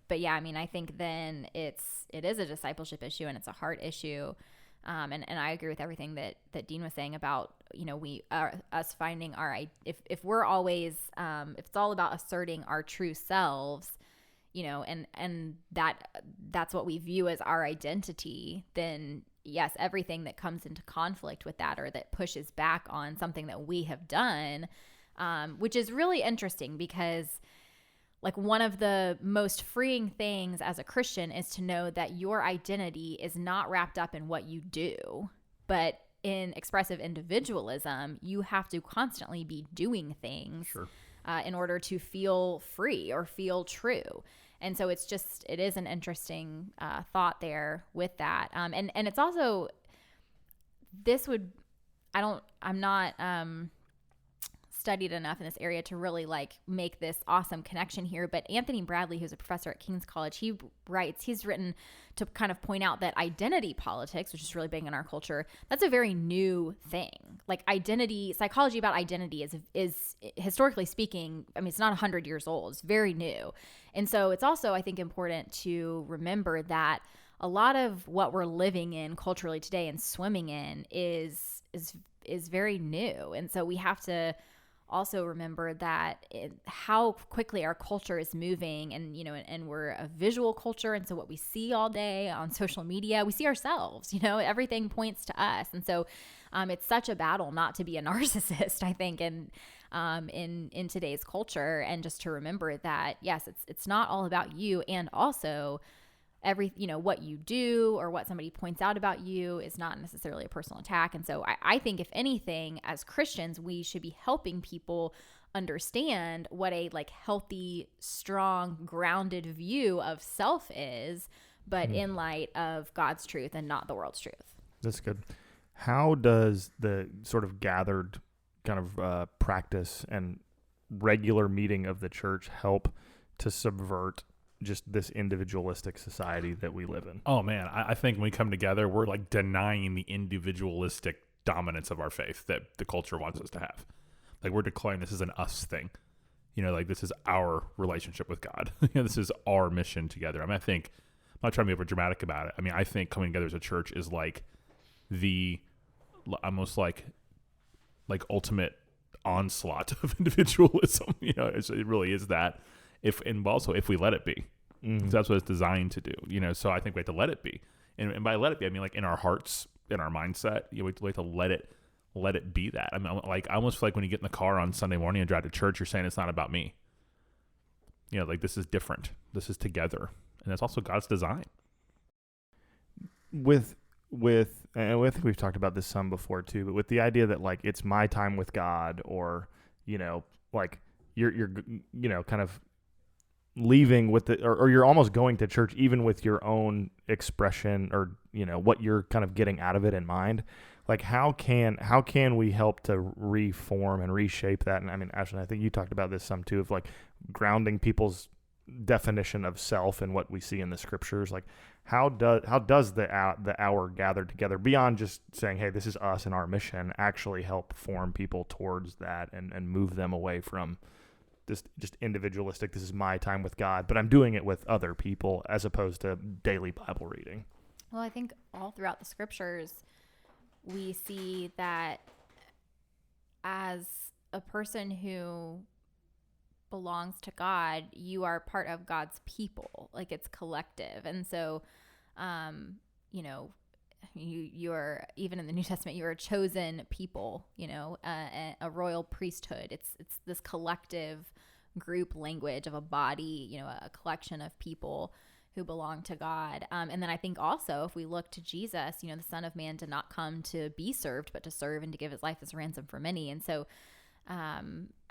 yeah, I mean, I think then it is a discipleship issue and it's a heart issue. And I agree with everything that Dean was saying about, us finding if we're always, if it's all about asserting our true selves, and that's what we view as our identity, then yes, everything that comes into conflict with that or that pushes back on something that we have done, which is really interesting because like one of the most freeing things as a Christian is to know that your identity is not wrapped up in what you do, but in expressive individualism, you have to constantly be doing things in order to feel free or feel true. And so it is an interesting thought there with that. And it's also, I'm not studied enough in this area to really like make this awesome connection here. But Anthony Bradley, who's a professor at King's College, he's written to kind of point out that identity politics, which is really big in our culture, that's a very new thing. Like psychology about identity is historically speaking, I mean, it's not 100 years old. It's very new. And so it's also, I think, important to remember that a lot of what we're living in culturally today and swimming in is very new. And so we have to also remember that how quickly our culture is moving, and and we're a visual culture, and so what we see all day on social media, we see ourselves. Everything points to us, and so it's such a battle not to be a narcissist, I think, and in today's culture, and just to remember that yes, it's not all about you, and also what you do or what somebody points out about you is not necessarily a personal attack. And so I think if anything, as Christians, we should be helping people understand what a like healthy, strong, grounded view of self is, but in light of God's truth and not the world's truth. That's good. How does the sort of gathered kind of practice and regular meeting of the church help to subvert just this individualistic society that we live in? Oh man, I think when we come together, we're like denying the individualistic dominance of our faith that the culture wants us to have. Like we're declaring this is an us thing. Like this is our relationship with God. This is our mission together. I mean, I'm not trying to be over dramatic about it. I mean, I think coming together as a church is like the almost like ultimate onslaught of individualism. It really is that. If we let it be, that's what it's designed to do. So I think we have to let it be, and by let it be, I mean like in our hearts, in our mindset, we have to let it be that. I mean, like I almost feel like when you get in the car on Sunday morning and drive to church, you're saying it's not about me. Like this is different. This is together, and that's also God's design. And I think we've talked about this some before too, but with the idea that like it's my time with God, or like you're kind of leaving with or you're almost going to church even with your own expression or what you're kind of getting out of it in mind. Like how can we help to reform and reshape that? And I mean, Ashley, I think you talked about this some too, of like grounding people's definition of self and what we see in the scriptures. Like how does the hour gathered together beyond just saying, hey, this is us and our mission, actually help form people towards that and move them away from this just individualistic, this is my time with God, but I'm doing it with other people, as opposed to daily Bible reading? Well, I think all throughout the scriptures, we see that as a person who belongs to God, you are part of God's people, like it's collective. And so, you're, even in the New Testament, you're a chosen people, a royal priesthood. It's this collective group language of a body, a collection of people who belong to God. And then I think also if we look to Jesus, the Son of Man did not come to be served, but to serve and to give his life as a ransom for many. And so, I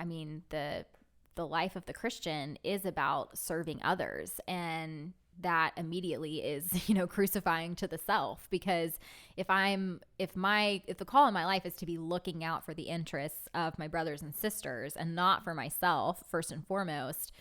mean, the life of the Christian is about serving others, and that immediately is, crucifying to the self, because if the call in my life is to be looking out for the interests of my brothers and sisters and not for myself first and foremost,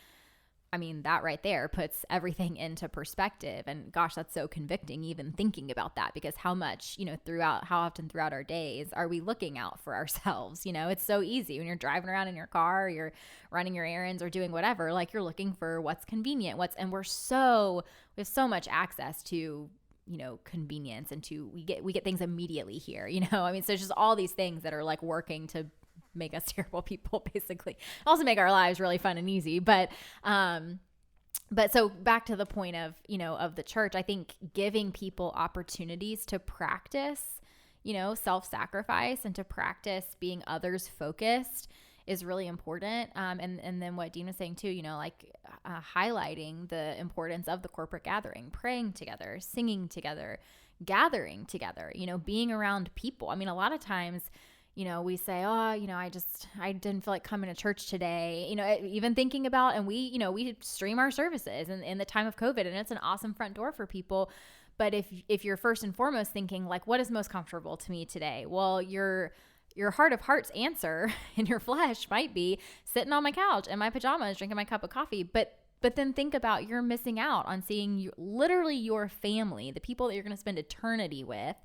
I mean, that right there puts everything into perspective. And gosh, that's so convicting even thinking about that, because how often throughout our days are we looking out for ourselves? It's so easy when you're driving around in your car, or you're running your errands or doing whatever, like you're looking for what's convenient, and we have so much access to, convenience, and we get things immediately here, I mean, so it's just all these things that are like working to make us terrible people, basically. Also make our lives really fun and easy. But so back to the point of, of the church, I think giving people opportunities to practice, self-sacrifice and to practice being others focused is really important. And then what Dean was saying too, like highlighting the importance of the corporate gathering, praying together, singing together, gathering together, being around people. I mean, a lot of times, we say, oh, I didn't feel like coming to church today, even thinking about, and we stream our services in the time of COVID, and it's an awesome front door for people. But if you're first and foremost thinking like, what is most comfortable to me today? Well, your heart of hearts answer in your flesh might be sitting on my couch in my pajamas, drinking my cup of coffee. But then think about, you're missing out on seeing literally your family, the people that you're going to spend eternity with,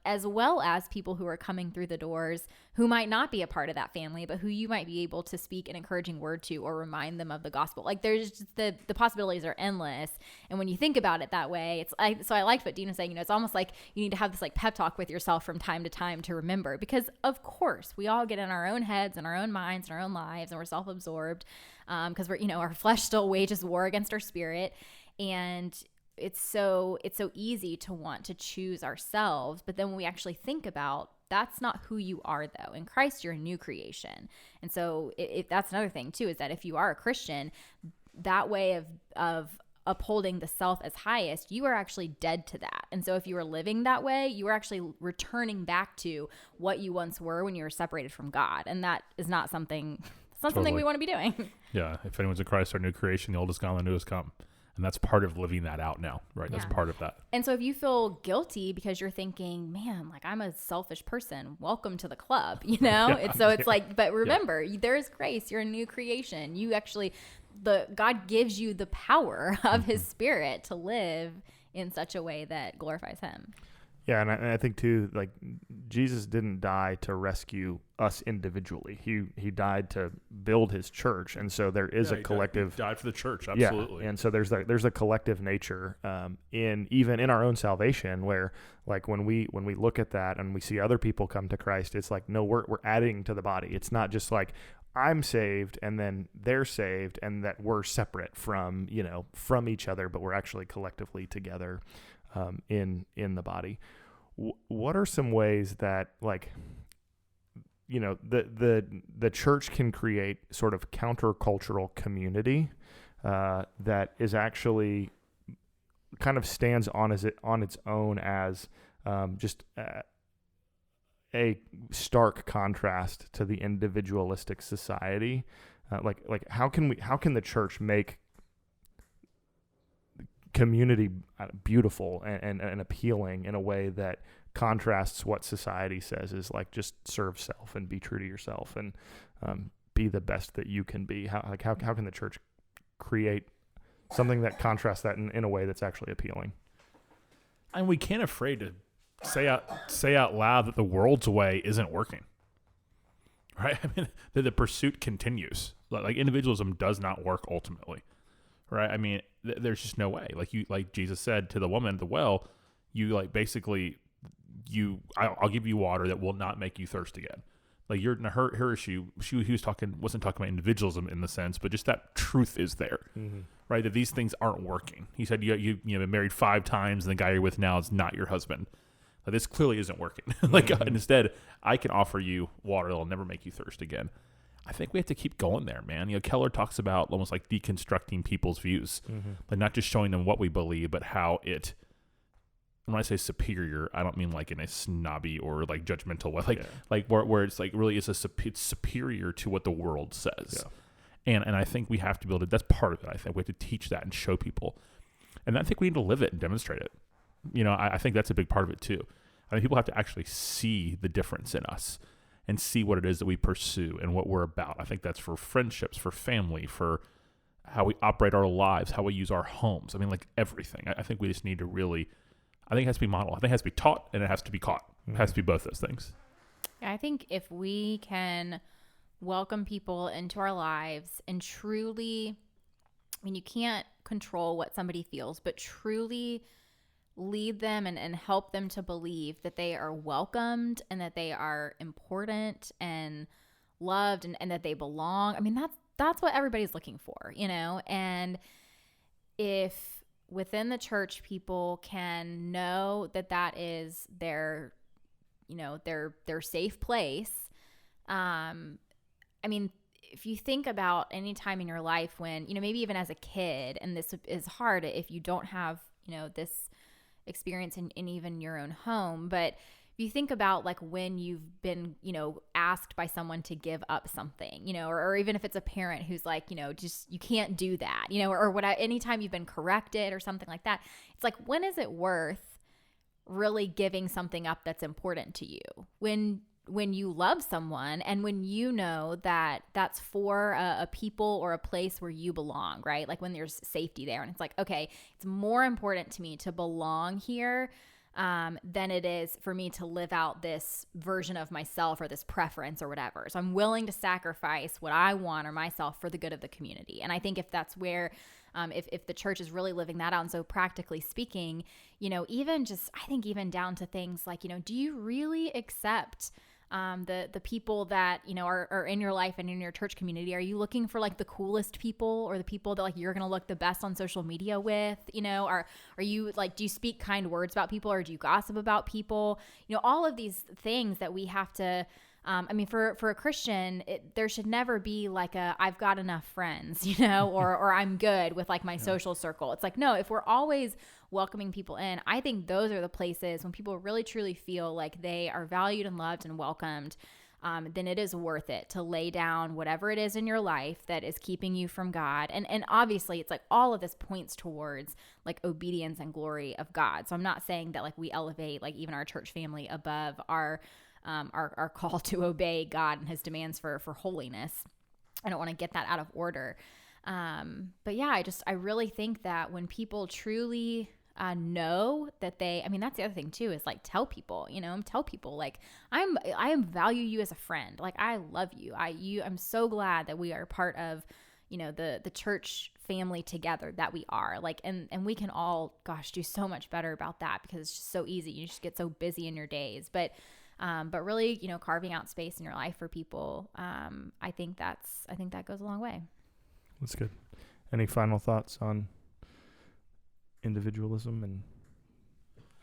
as well as people who are coming through the doors who might not be a part of that family, but who you might be able to speak an encouraging word to or remind them of the gospel. Like there's just the possibilities are endless. And when you think about it that way, so I liked what Dean was saying, it's almost like you need to have this like pep talk with yourself from time to time to remember, because of course we all get in our own heads and our own minds and our own lives, and we're self-absorbed because we're, our flesh still wages war against our spirit. And it's so easy to want to choose ourselves. But then when we actually think about, that's not who you are though. In Christ, you're a new creation. And so that's another thing too, is that if you are a Christian, that way of upholding the self as highest, you are actually dead to that. And so if you are living that way, you are actually returning back to what you once were when you were separated from God. And that is not something, it's not something we want to be doing. Yeah. If anyone's in Christ, our new creation, the old is gone, the new has come. And that's part of living that out now, right? Yeah. That's part of that. And so if you feel guilty because you're thinking, man, like I'm a selfish person, welcome to the club, It's like, but remember, there is grace. You're a new creation. You actually, God gives you the power of his spirit to live in such a way that glorifies him. Yeah, and I think too, like Jesus didn't die to rescue us individually. He died to build his church, and so there is a collective. He died for the church, absolutely. Yeah, and so there's a collective nature in our own salvation, where like when we look at that and we see other people come to Christ, it's like no, we're adding to the body. It's not just like I'm saved and then they're saved and that we're separate from each other, but we're actually collectively together. In the body. What are some ways that the church can create sort of countercultural community that is actually kind of stands on its own as just a stark contrast to the individualistic society? Like how can the church make community beautiful and appealing in a way that contrasts what society says is like just serve self and be true to yourself and be the best that you can be? How can the church create something that contrasts that in a way that's actually appealing? And we can't afraid to say out loud that the world's way isn't working, right? I mean, the pursuit continues. Like individualism does not work ultimately. Right. I mean, there's just no way. Like Jesus said to the woman at the well, I'll give you water that will not make you thirst again. Like her issue, he wasn't talking about individualism in the sense, but just that truth is there, right? That these things aren't working. He said you've been married 5 times, and the guy you're with now is not your husband. Like, this clearly isn't working. Instead, I can offer you water that'll never make you thirst again. I think we have to keep going there, man. Keller talks about almost like deconstructing people's views, like not just showing them what we believe, but how it. When I say superior, I don't mean like in a snobby or like judgmental way, like where it's like really it's superior to what the world says, and I think we have to be able to. That's part of it. I think we have to teach that and show people, and I think we need to live it and demonstrate it. I think that's a big part of it too. I mean, people have to actually see the difference in us and see what it is that we pursue and what we're about. I think that's for friendships, for family, for how we operate our lives, how we use our homes. I mean, like everything. I think we just need to really, I think it has to be modeled. I think it has to be taught and it has to be caught. It has to be both those things. Yeah, I think if we can welcome people into our lives and truly, I mean, you can't control what somebody feels, but truly lead them and help them to believe that they are welcomed and that they are important and loved and that they belong. I mean, that's what everybody's looking for, and if within the church people can know that is their, their safe place, I mean, if you think about any time in your life when, maybe even as a kid, and this is hard if you don't have, this experience in even your own home, but if you think about like when you've been, asked by someone to give up something, or even if it's a parent who's like, just, you can't do that, or what, anytime you've been corrected or something like that, it's like, when is it worth really giving something up that's important to you? When you love someone and when you know that that's for a people or a place where you belong, right? Like when there's safety there, and it's like, okay, it's more important to me to belong here than it is for me to live out this version of myself or this preference or whatever. So I'm willing to sacrifice what I want or myself for the good of the community. And I think if that's where if the church is really living that out, and so practically speaking, even just, I think even down to things like, do you really accept the people that, are in your life and in your church community? Are you looking for like the coolest people or the people that like you're going to look the best on social media with, are you like, do you speak kind words about people or do you gossip about people? All of these things that we have to, for a Christian, there should never be like I've got enough friends, or I'm good with like my social circle. It's like, no, if we're always welcoming people in, I think those are the places when people really truly feel like they are valued and loved and welcomed, then it is worth it to lay down whatever it is in your life that is keeping you from God. And obviously it's like all of this points towards like obedience and glory of God. So I'm not saying that like we elevate like even our church family above our call to obey God and his demands for holiness. I don't want to get that out of order. But yeah, I really think that when people truly know that that's the other thing too, is like tell people like I value you as a friend. Like I love you. I'm so glad that we are part of, the church family together that we are like, and we can all, do so much better about that because it's just so easy. You just get so busy in your days, but really, carving out space in your life for people. I think that goes a long way. That's good. Any final thoughts on individualism and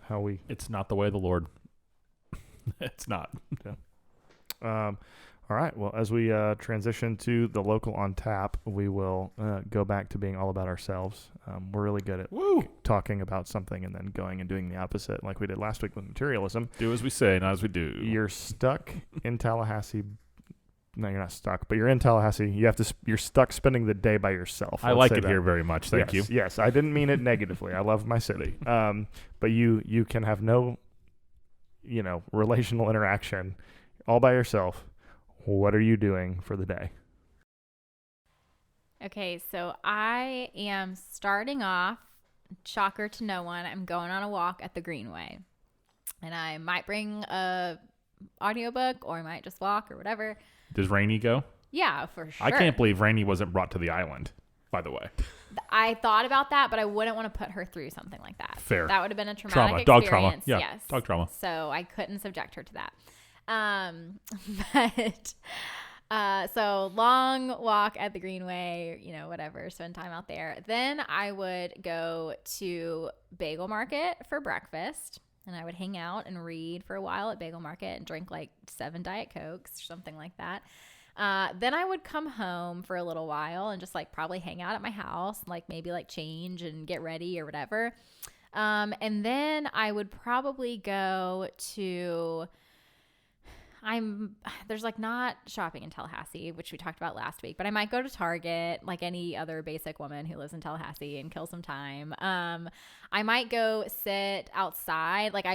how it's not the way of the Lord. It's not. Yeah. All right. Well, as we transition to the local on tap, we will go back to being all about ourselves. We're really good at talking about something and then going and doing the opposite, like we did last week with materialism. Do as we say, not as we do. You're stuck in Tallahassee. No, you're not stuck, but you're in Tallahassee. You're stuck spending the day by yourself. I like it here very much. Thank you. Yes, I didn't mean it negatively. I love my city. But you can have no, relational interaction all by yourself. What are you doing for the day? Okay, so I am starting off, shocker to no one, I'm going on a walk at the Greenway. And I might bring a audiobook or I might just walk or whatever. Does Rainey go? Yeah, for sure. I can't believe Rainey wasn't brought to the island, by the way. I thought about that, but I wouldn't want to put her through something like that. Fair. That would have been a traumatic Dog experience. trauma. Yeah, yes. dog trauma. So I couldn't subject her to that. So long walk at the Greenway, whatever, spend time out there. Then I would go to Bagel Market for breakfast. And I would hang out and read for a while at Bagel Market and drink like 7 Diet Cokes or something like that. Then I would come home for a little while and just like probably hang out at my house, like maybe like change and get ready or whatever. And then I would probably go to... there's like not shopping in Tallahassee, which we talked about last week, but I might go to Target like any other basic woman who lives in Tallahassee and kill some time. I might go sit outside. Like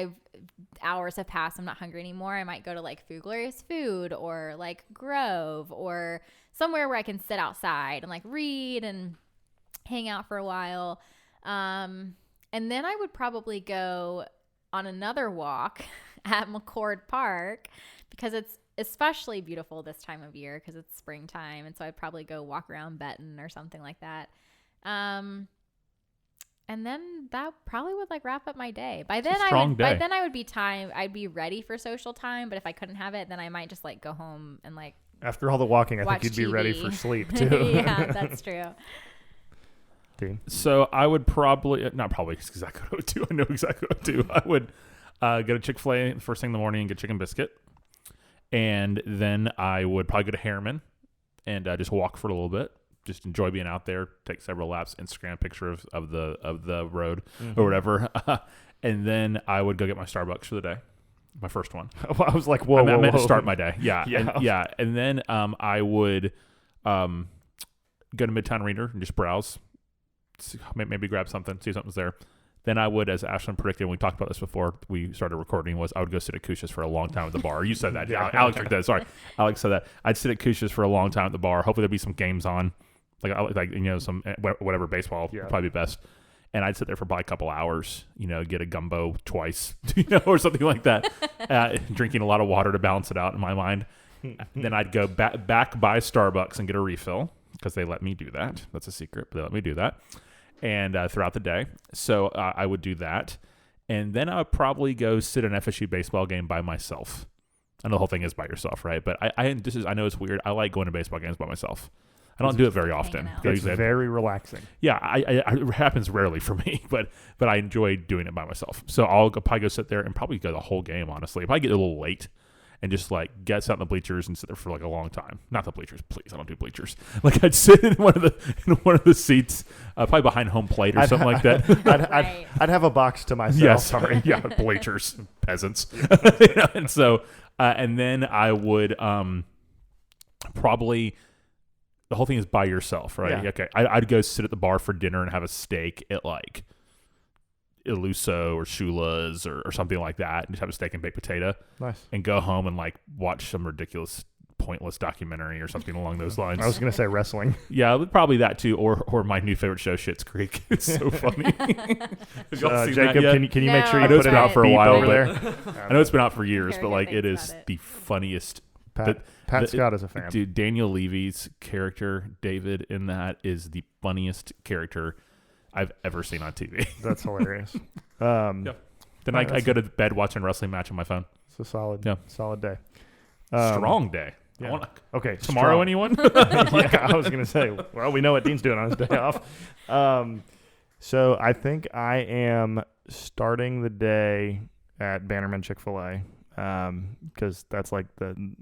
hours have passed. I'm not hungry anymore. I might go to like Food Glorious Food or like Grove or somewhere where I can sit outside and like read and hang out for a while. And then I would probably go on another walk at McCord Park, because it's especially beautiful this time of year because it's springtime. And so I'd probably go walk around Benton or something like that. And then that probably would like wrap up my day. By then I'd be ready for social time. But if I couldn't have it, then I might just like go home and like, after all the walking, I think you'd be TV. ready for sleep too. Yeah, that's true. Dean? So I would probably, not probably, exactly what I would do. I know exactly what I would do. I would go to Chick-fil-A the first thing in the morning and get chicken biscuit. And then I would probably go to Harriman and just walk for a little bit. Just enjoy being out there. Take several laps. Instagram a picture of the road or whatever. And then I would go get my Starbucks for the day. My first one. I was like, whoa, I meant whoa. to start my day. Yeah. Yeah. And then I would go to Midtown Reader and just browse. Maybe grab something, see if something's there. Then I would, as Ashlyn predicted, we talked about this before we started recording, I would go sit at Kush's for a long time at the bar. You said that. Yeah, Alex said that. Sorry. Alex said that. I'd sit at Kush's for a long time at the bar. Hopefully there'd be some games on. Some whatever baseball would probably be best. And I'd sit there for probably a couple hours, get a gumbo twice, or something like that, drinking a lot of water to balance it out in my mind. Then I'd go back by Starbucks and get a refill because they let me do that. That's a secret, but they let me do that. And throughout the day. So I would do that. And then I would probably go sit an FSU baseball game by myself. I know the whole thing is by yourself, right? But I know it's weird. I like going to baseball games by myself. I don't do it very often. It's very relaxing. Yeah, it happens rarely for me, but I enjoy doing it by myself. So I'll probably go sit there and probably go the whole game, honestly. If I get a little late and just get out in the bleachers and sit there for a long time. Not the bleachers, please. I don't do bleachers. I'd sit in one of the seats, probably behind home plate or something like that. I'd have a box to myself. Yeah, sorry. Yeah, bleachers, peasants. And so, and then I would probably... The whole thing is by yourself, right? Yeah. Okay. I'd go sit at the bar for dinner and have a steak at Iluso or Shula's or something like that, and just have a steak and baked potato. Nice. And go home and watch some ridiculous, pointless documentary or something along those lines. I was going to say wrestling. Yeah, probably that too, or my new favorite show, Schitt's Creek. It's so funny. Have y'all seen Jacob, that yet? can you make sure you I know put it's it been out for a while over there? I know it's been out for years, but Harriet it thinks is about it. the funniest. Pat Scott is a fan. Dude, Daniel Levy's character, David, in that is the funniest character I've ever seen on TV. That's hilarious. Then I go to bed watching a wrestling match on my phone. It's a solid day. Strong day. Yeah. Okay. Tomorrow, strong. anyone? Yeah, I was going to say, well, we know what Dean's doing on his day off. So I think I am starting the day at Bannerman Chick-fil-A. Because that's I don't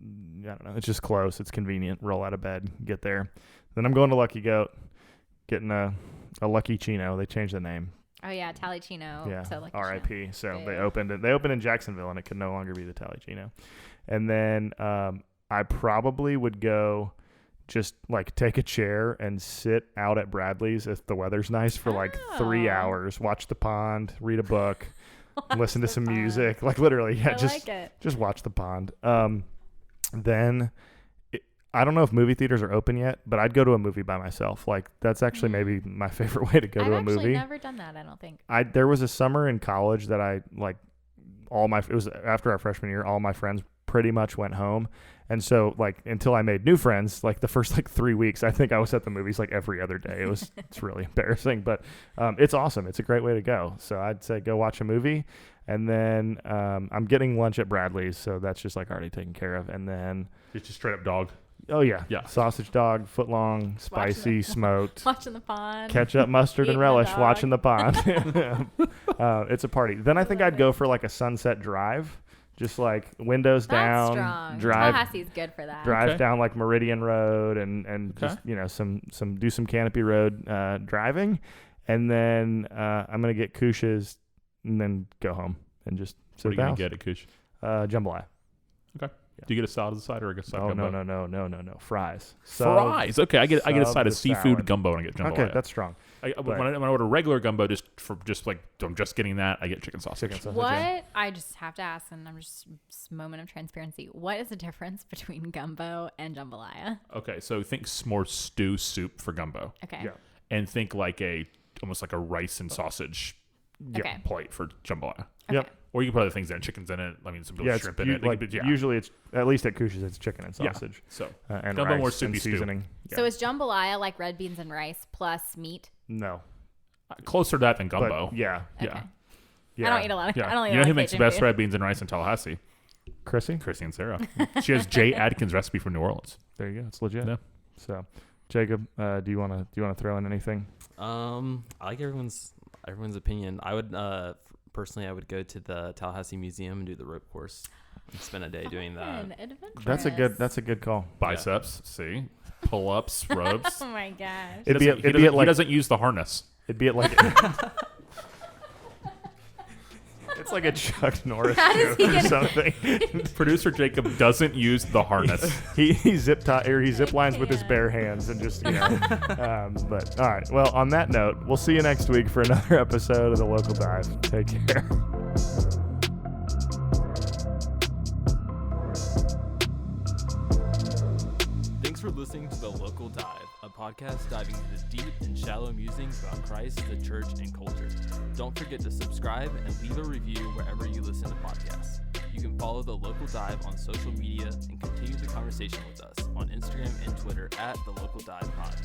know, it's just close, it's convenient, roll out of bed, get there. Then I'm going to Lucky Goat, getting a Lucky Chino. They changed the name. Oh yeah, Tally Chino. Yeah, So Lucky R.I.P. Chino. So Yeah. they opened in Jacksonville, and it could no longer be the Tally Chino. And then I probably would go just take a chair and sit out at Bradley's if the weather's nice for 3 hours, watch the pond, read a book. Listen to some music, literally, yeah. Just watch the pond. Then I don't know if movie theaters are open yet, but I'd go to a movie by myself. That's actually maybe my favorite way to go to a movie. I've actually never done that. I don't think. There was a summer in college that it was after our freshman year. All my friends pretty much went home, and so until I made new friends, the first 3 weeks, I think I was at the movies every other day. It's really embarrassing, but it's awesome. It's a great way to go. So I'd say go watch a movie, and then I'm getting lunch at Bradley's, so that's just already taken care of. And then It's just straight up dog. oh yeah, Yeah. sausage dog, foot long, spicy, smoked. Watching the pond. Ketchup, mustard, and Eating a relish, dog. watching the pond. It's a party. Then I think I'd go for a sunset drive. Just windows That's down, strong. drive Tallahassee's good for that. Okay. down Meridian Road and just do some Canopy Road driving, and then I'm gonna get Kush's and then go home and just sit What are you down. going to get at Kush? Jambalaya. Do you get a salad aside or a side Oh gumbo? no, fries. Fries. Okay, I get a side the of seafood salad. gumbo and I get jambalaya. Okay, that's strong. When I order regular gumbo, I'm just getting that, I get chicken sausage. Chicken sausage. What I just have to ask, and I'm just moment of transparency. What is the difference between gumbo and jambalaya? Okay, so think more stew soup for gumbo, Okay. Yeah. and think almost like a rice and sausage Okay. plate for jambalaya. Okay. Yep. Or you can put other things in, chickens in it. I mean, some Yeah, shrimp in it. usually it's at least at Kush's it's chicken and Yeah. sausage. So And gumbo rice more and soupy stew. seasoning. Yeah. So is jambalaya like red beans and rice plus meat? No. Closer to that than But gumbo. yeah. Okay. Yeah. I don't eat a lot of. Yeah. I don't eat You a know lot who of makes the Cajun best food. red beans and rice in Tallahassee? Chrissy? Chrissy and Sarah. She has Jay Adkins' recipe from New Orleans. There you go. It's legit. Yeah. So, Jacob, do you want to throw in anything? I like everyone's opinion. I would personally, I would go to the Tallahassee Museum and do the rope course. Spend a day doing that. That's a good call. Biceps, see, pull-ups, rubs. Oh my gosh. He doesn't use the harness. It'd be at like it's like a Chuck Norris How does joke he or get something. Producer Jacob doesn't use the harness. he zip lines with his bare hands and just but all right. Well, on that note, we'll see you next week for another episode of the Local Dive. Take care. Thanks for listening to The Local Dive, a podcast diving into deep and shallow musings about Christ, the church, and culture. Don't forget to subscribe and leave a review wherever you listen to podcasts. You can follow The Local Dive on social media and continue the conversation with us on Instagram and Twitter at The Local Dive Pod.